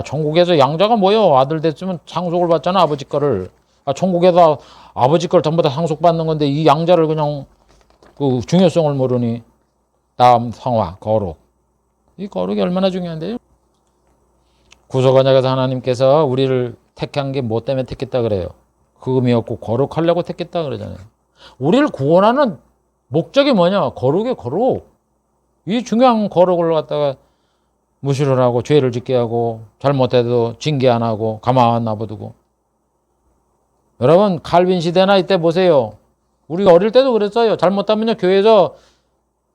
천국에서 양자가 뭐요? 아들 됐으면 상속을 받잖아, 아버지 거를. 천국에서 아버지 걸 전부 다 상속받는 건데 이 양자를 그냥 그 중요성을 모르니. 다음 성화, 거룩. 이 거룩이 얼마나 중요한데요? 구속언약에서 하나님께서 우리를 택한 게 뭐 때문에 택했다 그래요? 흠이 없고 거룩하려고 택했다 그러잖아요. 우리를 구원하는 목적이 뭐냐? 거룩이에요, 거룩. 이 중요한 거룩을 갖다가 무시를 하고 죄를 짓게 하고 잘못해도 징계 안 하고 가만 놔두고. 여러분 칼빈 시대나 이때 보세요. 우리가 어릴 때도 그랬어요. 잘못하면요 교회에서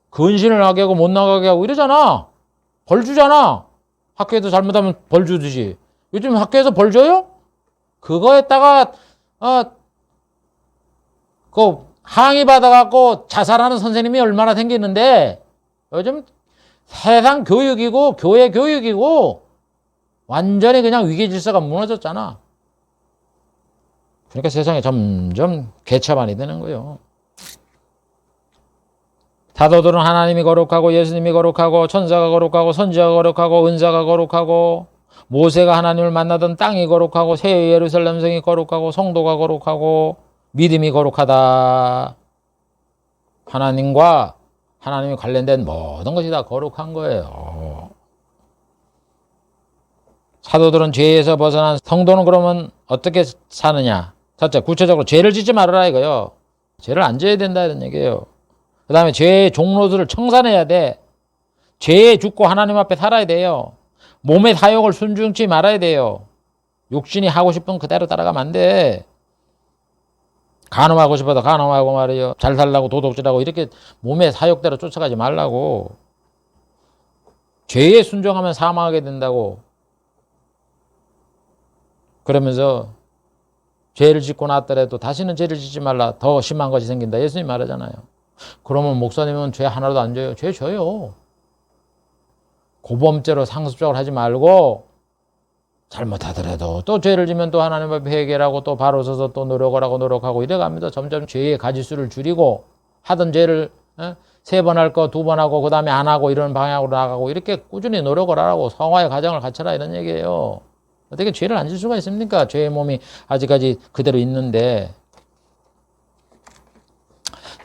근신을 하게 하고 못 나가게 하고 이러잖아. 벌 주잖아. 학교에서 잘못하면 벌 주듯이. 요즘 학교에서 벌 줘요? 그거에다가 그 항의 받아갖고 자살하는 선생님이 얼마나 생기는데 요즘 세상 교육이고 교회 교육이고 완전히 그냥 위기 질서가 무너졌잖아. 그러니까 세상에 점점 개차반이 되는 거예요. 사도들은 하나님이 거룩하고 예수님이 거룩하고 천사가 거룩하고 선지자가 거룩하고 은사가 거룩하고 모세가 하나님을 만나던 땅이 거룩하고 새 예루살렘 성이 거룩하고 성도가 거룩하고 믿음이 거룩하다. 하나님과 하나님이 관련된 모든 것이 다 거룩한 거예요. 사도들은 죄에서 벗어난 성도는 그러면 어떻게 사느냐? 첫째, 구체적으로 죄를 짓지 말아라 이거요. 죄를 안 져야 된다 이런 얘기예요. 그 다음에 죄의 종로들을 청산해야 돼. 죄에 죽고 하나님 앞에 살아야 돼요. 몸의 사욕을 순종치 말아야 돼요. 육신이 하고 싶은 그대로 따라가면 안 돼. 간음하고 싶어도 간음하고 말이에요. 잘 살라고 도둑질하고 이렇게 몸의 사욕대로 쫓아가지 말라고. 죄에 순종하면 사망하게 된다고. 그러면서 죄를 짓고 났더라도 다시는 죄를 짓지 말라. 더 심한 것이 생긴다. 예수님 말하잖아요. 그러면 목사님은 죄 하나도 안 져요. 죄 져요. 고범죄로 상습적으로 하지 말고 잘못하더라도 또 죄를 지면 또 하나님 앞에 회개하고 또 바로 서서 또 노력을 하고 노력하고 이래갑니다. 점점 죄의 가지수를 줄이고 하던 죄를 3번 할 거 2번 하고 그 다음에 안 하고 이런 방향으로 나가고 이렇게 꾸준히 노력을 하라고 성화의 과정을 갖춰라 이런 얘기예요. 어떻게 죄를 안 질 수가 있습니까? 죄의 몸이 아직까지 그대로 있는데.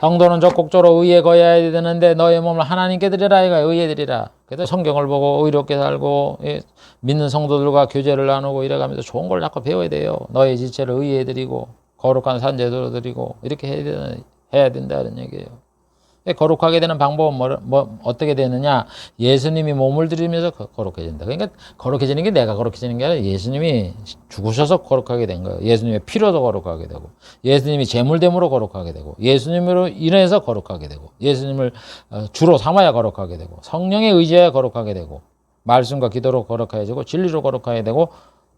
성도는 적극적으로 의에 거해야 되는데 너의 몸을 하나님께 드리라 이가 의에 드리라. 그래서 성경을 보고 의롭게 살고 믿는 성도들과 교제를 나누고 이래가면서 좋은 걸 자꾸 배워야 돼요. 너의 지체를 의에 드리고 거룩한 산제도로 드리고 이렇게 해야 된다는 얘기예요. 거룩하게 되는 방법은 어떻게 되느냐? 예수님이 몸을 들이면서 거룩해진다. 그러니까 거룩해지는 게 내가 거룩해지는 게 아니라 예수님이 죽으셔서 거룩하게 된 거예요. 예수님의 피로도 거룩하게 되고, 예수님이 제물됨으로 거룩하게 되고, 예수님으로 인해서 거룩하게 되고, 예수님을 주로 삼아야 거룩하게 되고, 성령에 의지해야 거룩하게 되고, 말씀과 기도로 거룩해지고, 진리로 거룩하게 되고,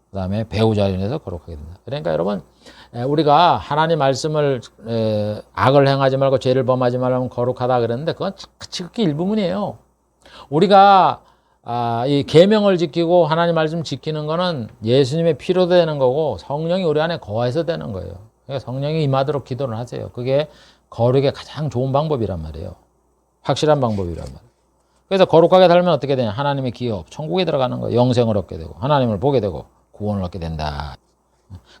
그 다음에 배우자로 인해서 거룩하게 된다. 그러니까 여러분, 우리가 하나님 말씀을 악을 행하지 말고 죄를 범하지 말라면 거룩하다 그랬는데 그건 지극히 일부분이에요. 우리가 이 계명을 지키고 하나님 말씀 지키는 거는 예수님의 피로 되는 거고 성령이 우리 안에 거해서 되는 거예요. 그러니까 성령이 임하도록 기도를 하세요. 그게 거룩의 가장 좋은 방법이란 말이에요. 확실한 방법이란 말이에요. 그래서 거룩하게 살면 어떻게 되냐? 하나님의 기업, 천국에 들어가는 거예요. 영생을 얻게 되고 하나님을 보게 되고 구원을 얻게 된다.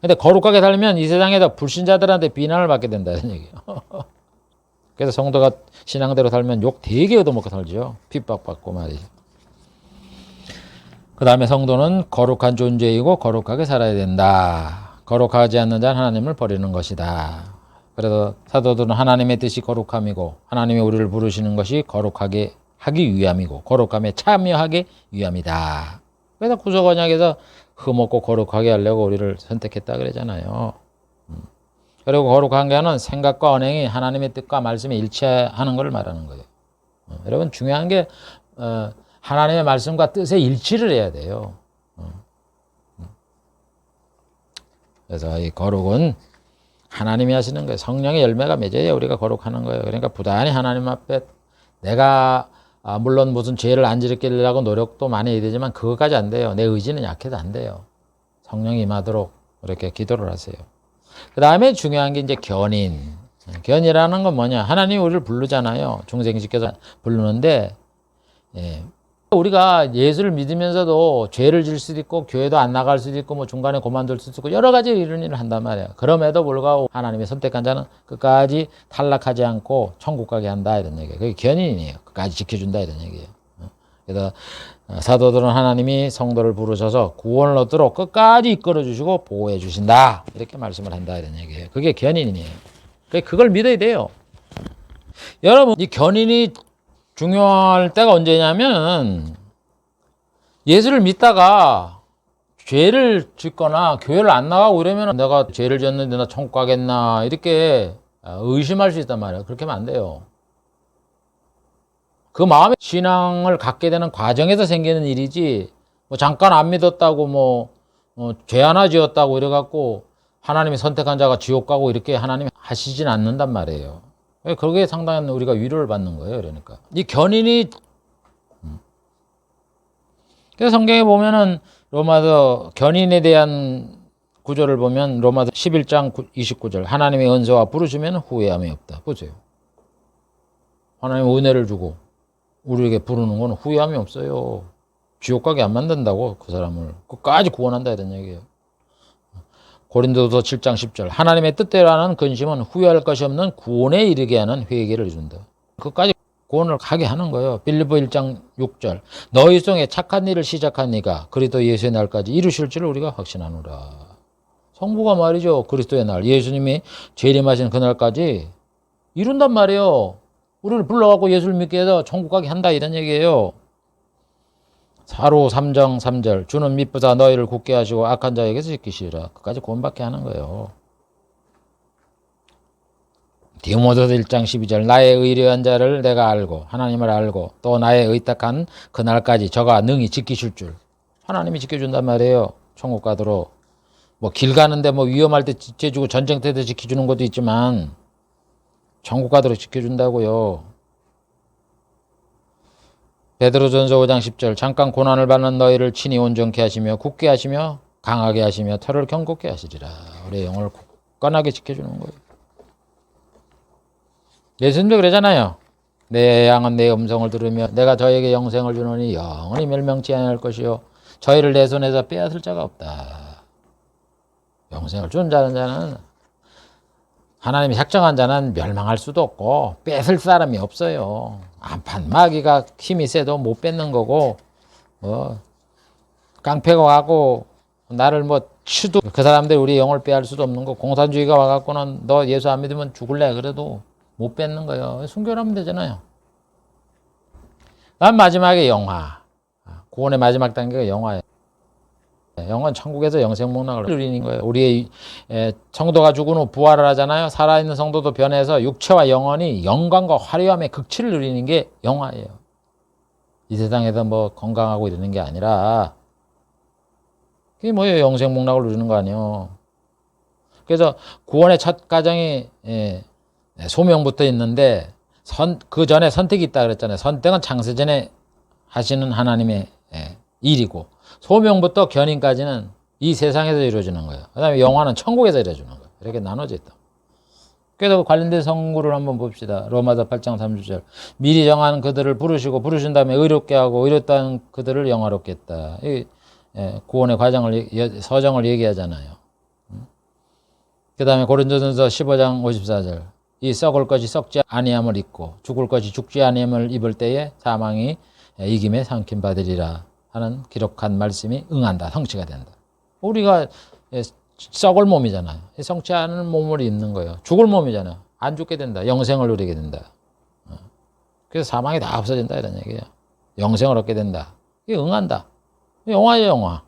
근데 거룩하게 살면 이 세상에서 불신자들한테 비난을 받게 된다는 얘기예요. 그래서 성도가 신앙대로 살면 욕 되게 얻어먹고 살죠. 핍박받고 말이죠. 그 다음에 성도는 거룩한 존재이고 거룩하게 살아야 된다. 거룩하지 않는 자는 하나님을 버리는 것이다. 그래서 사도들은 하나님의 뜻이 거룩함이고 하나님이 우리를 부르시는 것이 거룩하게 하기 위함이고 거룩함에 참여하기 위함이다. 그래서 구속 언약에서 흠없고 거룩하게 하려고 우리를 선택했다 그러잖아요. 그리고 거룩한 게는 생각과 언행이 하나님의 뜻과 말씀에 일치하는 걸 말하는 거예요. 여러분 중요한 게 하나님의 말씀과 뜻에 일치를 해야 돼요. 그래서 이 거룩은 하나님이 하시는 거예요. 성령의 열매가 맺어야 우리가 거룩하는 거예요. 그러니까 부단히 하나님 앞에 내가 물론 무슨 죄를 안 지르려고 노력도 많이 해야 되지만 그것까지 안 돼요. 내 의지는 약해도 안 돼요. 성령이 임하도록 이렇게 기도를 하세요. 그 다음에 중요한 게 이제 견인. 견이라는 건 뭐냐? 하나님이 우리를 부르잖아요. 중생시켜서 부르는데 우리가 예수를 믿으면서도 죄를 질 수도 있고 교회도 안 나갈 수도 있고 뭐 중간에 그만둘 수도 있고 여러 가지 이런 일을 한단 말이에요. 그럼에도 불구하고 하나님의 선택한 자는 끝까지 탈락하지 않고 천국 가게 한다 이런 얘기예요. 그게 견인이에요. 끝까지 지켜준다 이런 얘기예요. 그래서 사도들은 하나님이 성도를 부르셔서 구원을 얻도록 끝까지 이끌어 주시고 보호해 주신다 이렇게 말씀을 한다 이런 얘기예요. 그게 견인이에요. 그걸 믿어야 돼요. 여러분 이 견인이 중요할 때가 언제냐면 예수를 믿다가 죄를 짓거나 교회를 안 나가고 이러면 내가 죄를 졌는데 나 천국 가겠나 이렇게 의심할 수 있단 말이에요. 그렇게 하면 안 돼요. 그 마음에 신앙을 갖게 되는 과정에서 생기는 일이지 뭐 잠깐 안 믿었다고 죄 하나 지었다고 이래갖고 하나님이 선택한 자가 지옥 가고 이렇게 하나님이 하시진 않는단 말이에요. 그게 상당한 우리가 위로를 받는 거예요. 그러니까 이 견인이 그래서 성경에 보면은 로마서 견인에 대한 구절을 보면 로마서 11장 29절 하나님의 은혜와 부르시면 후회함이 없다. 보세요. 하나님 은혜를 주고 우리에게 부르는 건 후회함이 없어요. 지옥 가게 안 만든다고 그 사람을 끝까지 구원한다 이런 얘기예요. 고린도서 7장 10절 하나님의 뜻대로 하는 근심은 후회할 것이 없는 구원에 이르게 하는 회개를 이룬다. 끝까지 구원을 가게 하는 거예요. 빌립보 1장 6절 너희 중에 착한 일을 시작한 이가 그리스도 예수의 날까지 이루실 줄 우리가 확신하노라. 성부가 말이죠. 그리스도의 날 예수님이 재림하신 그날까지 이룬단 말이에요. 우리를 불러갖고 예수를 믿게 해서 천국 가게 한다 이런 얘기예요. 사로 3장 3절 주는 미쁘사 너희를 굳게 하시고 악한 자에게서 지키시리라. 끝까지 구원받게 하는 거예요. 디모데서 1장 12절 나의 의뢰한 자를 내가 알고 하나님을 알고 또 나의 의탁한 그날까지 저가 능히 지키실 줄 하나님이 지켜준단 말이에요. 천국 가도록 길 가는데 위험할 때 지켜주고 전쟁 때도 지켜주는 것도 있지만 천국 가도록 지켜준다고요. 베드로전서 5장 10절 잠깐 고난을 받는 너희를 친히 온전케 하시며 굳게 하시며 강하게 하시며 털을 견고케 하시리라. 우리의 영혼을 굳건하게 지켜주는 거예요. 예수님도 그러잖아요. 내 양은 내 음성을 들으며 내가 저에게 영생을 주노니 영원히 멸망치 아니할 것이요 저희를 내 손에서 빼앗을 자가 없다. 영생을 주는 자는 하나님이 작정한 자는 멸망할 수도 없고 뺏을 사람이 없어요. 안판 마귀가 힘이 세도 못 뺏는 거고, 깡패가 와고 나를 뭐 치도 그 사람들이 우리 영을 빼앗을 수도 없는 거. 공산주의가 와갖고는 너 예수 안 믿으면 죽을래 그래도 못 뺏는 거예요. 순교하면 되잖아요. 난 마지막에 영화. 구원의 마지막 단계가 영화예요. 영은 천국에서 영생목락을 누리는 거예요. 우리의 성도가 죽은 후 부활을 하잖아요. 살아있는 성도도 변해서 육체와 영혼이 영광과 화려함의 극치를 누리는 게 영화예요. 이 세상에서 뭐 건강하고 이러는 게 아니라 그게 뭐예요? 영생목락을 누리는 거 아니에요. 그래서 구원의 첫 과정이 소명부터 있는데 그 전에 선택이 있다 그랬잖아요. 선택은 창세전에 하시는 하나님의 일이고 소명부터 견인까지는 이 세상에서 이루어지는 거예요. 그 다음에 영화는 천국에서 이루어지는 거예요. 이렇게 나눠져 있다. 그래서 관련된 성구를 한번 봅시다. 로마서 8장 30절. 미리 정한 그들을 부르신 다음에 의롭게 하고 의롭다는 그들을 영화롭게 했다. 구원의 과정을 서정을 얘기하잖아요. 그 다음에 고린도전서 15장 54절. 이 썩을 것이 썩지 아니함을 입고 죽을 것이 죽지 아니함을 입을 때에 사망이 이김에 삼킴 받으리라 하는 기록한 말씀이 응한다. 성취가 된다. 우리가 썩을 몸이잖아요. 성취 않은 몸을 입는 거예요. 죽을 몸이잖아요. 안 죽게 된다. 영생을 누리게 된다. 그래서 사망이 다 없어진다 이런 얘기예요. 영생을 얻게 된다. 이게 응한다. 영화예요, 영화.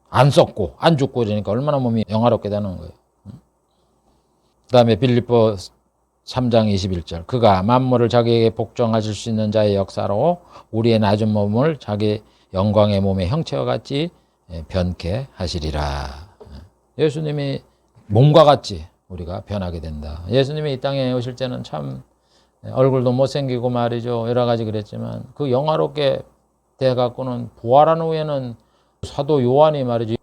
안 썩고 안 죽고 이러니까 얼마나 몸이 영화롭게 되는 거예요. 그 다음에 빌립보 3장 21절. 그가 만물을 자기에게 복종하실 수 있는 자의 역사로 우리의 낮은 몸을 자기 영광의 몸의 형체와 같이 변케 하시리라. 예수님이 몸과 같이 우리가 변하게 된다. 예수님이 이 땅에 오실 때는 참 얼굴도 못생기고 말이죠. 여러 가지 그랬지만 그 영화롭게 돼갖고는 부활한 후에는 사도 요한이 말이죠.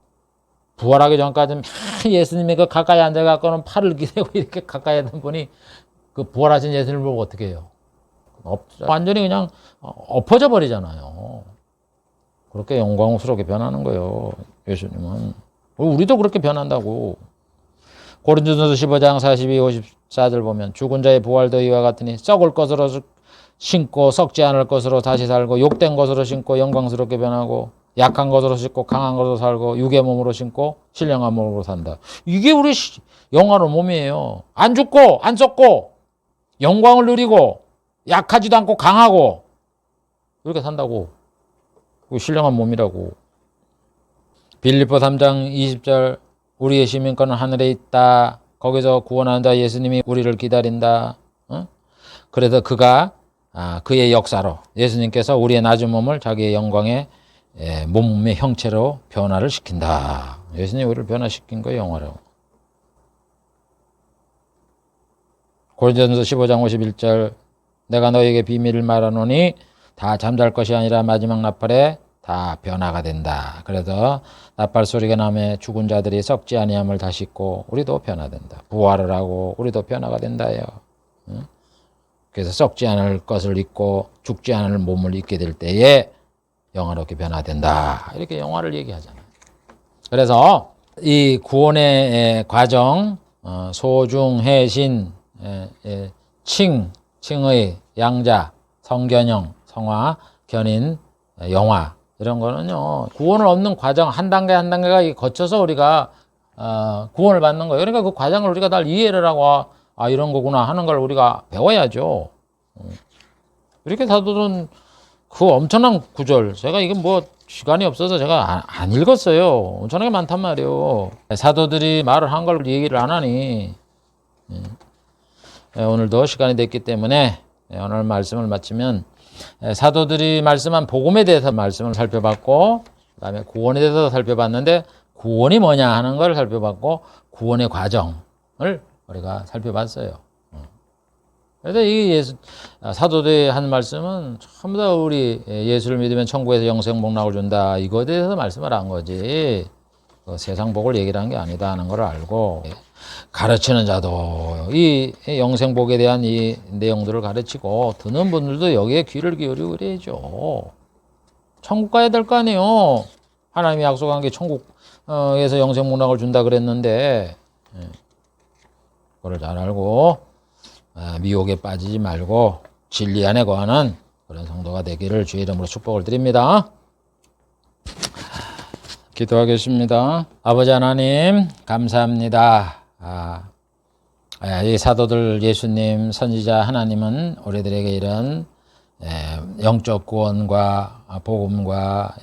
부활하기 전까지는 예수님이 그 가까이 앉아갖고는 팔을 기대고 이렇게 가까이 하던 분이 그 부활하신 예수님을 보고 어떻게 해요? 완전히 그냥 엎어져 버리잖아요. 그렇게 영광스럽게 변하는 거예요. 예수님은. 우리도 그렇게 변한다고. 고린도전서 15장 42, 54절 보면 죽은 자의 부활도 이와 같으니 썩을 것으로 신고 썩지 않을 것으로 다시 살고 욕된 것으로 신고 영광스럽게 변하고 약한 것으로 신고 강한 것으로 살고 육의 몸으로 신고 신령한 몸으로 산다. 이게 우리 영화로운 몸이에요. 안 죽고 안 썩고 영광을 누리고 약하지도 않고 강하고 이렇게 산다고. 신령한 몸이라고. 빌립보 3장 20절. 우리의 시민권은 하늘에 있다. 거기서 구원하는 자 예수님이 우리를 기다린다. 그래서 그가 그의 역사로 예수님께서 우리의 낮은 몸을 자기의 영광의 몸의 형체로 변화를 시킨다. 예수님이 우리를 변화시킨 거예요. 영화로. 고린도전서 15장 51절. 내가 너에게 비밀을 말하노니 다 잠잘 것이 아니라 마지막 나팔에 다 변화가 된다. 그래서 나팔 소리가 나면 죽은 자들이 썩지 아니함을 다 씻고 우리도 변화된다. 부활을 하고 우리도 변화가 된다요. 그래서 썩지 않을 것을 입고 죽지 않을 몸을 입게 될 때에 영화롭게 변화된다. 이렇게 영화를 얘기하잖아요. 그래서 이 구원의 과정, 소중해신, 칭의, 양자, 성견형, 성화, 견인, 영화 이런 거는요. 구원을 얻는 과정 한 단계 한 단계가 거쳐서 우리가 구원을 받는 거예요. 그러니까 그 과정을 우리가 다 이해를 하고 이런 거구나 하는 걸 우리가 배워야죠. 이렇게 사도는 그 엄청난 구절, 제가 이게 뭐 시간이 없어서 제가 안 읽었어요. 엄청나게 많단 말이에요. 사도들이 말을 한 걸 얘기를 안 하니 오늘도 시간이 됐기 때문에 오늘 말씀을 마치면 사도들이 말씀한 복음에 대해서 말씀을 살펴봤고 그 다음에 구원에 대해서 살펴봤는데 구원이 뭐냐 하는 걸 살펴봤고 구원의 과정을 우리가 살펴봤어요. 그래서 이 사도들이 한 말씀은 전부 다 우리 예수를 믿으면 천국에서 영생 복락을 준다. 이거에 대해서 말씀을 한 거지. 세상 복을 얘기를 한 게 아니다 하는 걸 알고 가르치는 자도 이 영생 복에 대한 이 내용들을 가르치고 듣는 분들도 여기에 귀를 기울이고 그래야죠. 천국 가야 될 거 아니에요. 하나님이 약속한 게 천국에서 영생 복락을 준다 그랬는데 그걸 잘 알고 미혹에 빠지지 말고 진리 안에 거하는 그런 성도가 되기를 주의 이름으로 축복을 드립니다. 기도하겠습니다. 아버지 하나님 감사합니다. 이 사도들, 예수님, 선지자 하나님은 우리들에게 이런 영적 구원과 복음과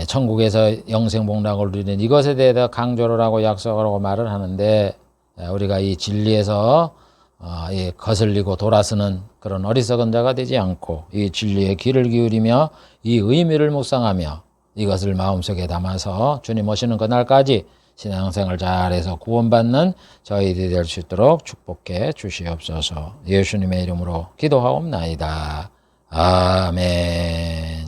천국에서 영생복락을 누리는 이것에 대해서 강조를 하고 약속을 하고 말을 하는데, 우리가 이 진리에서 거슬리고 돌아서는 그런 어리석은 자가 되지 않고 이 진리에 귀를 기울이며 이 의미를 묵상하며 이것을 마음속에 담아서 주님 오시는 그날까지 신앙생활 잘해서 구원받는 저희들이 될 수 있도록 축복해 주시옵소서. 예수님의 이름으로 기도하옵나이다. 아멘.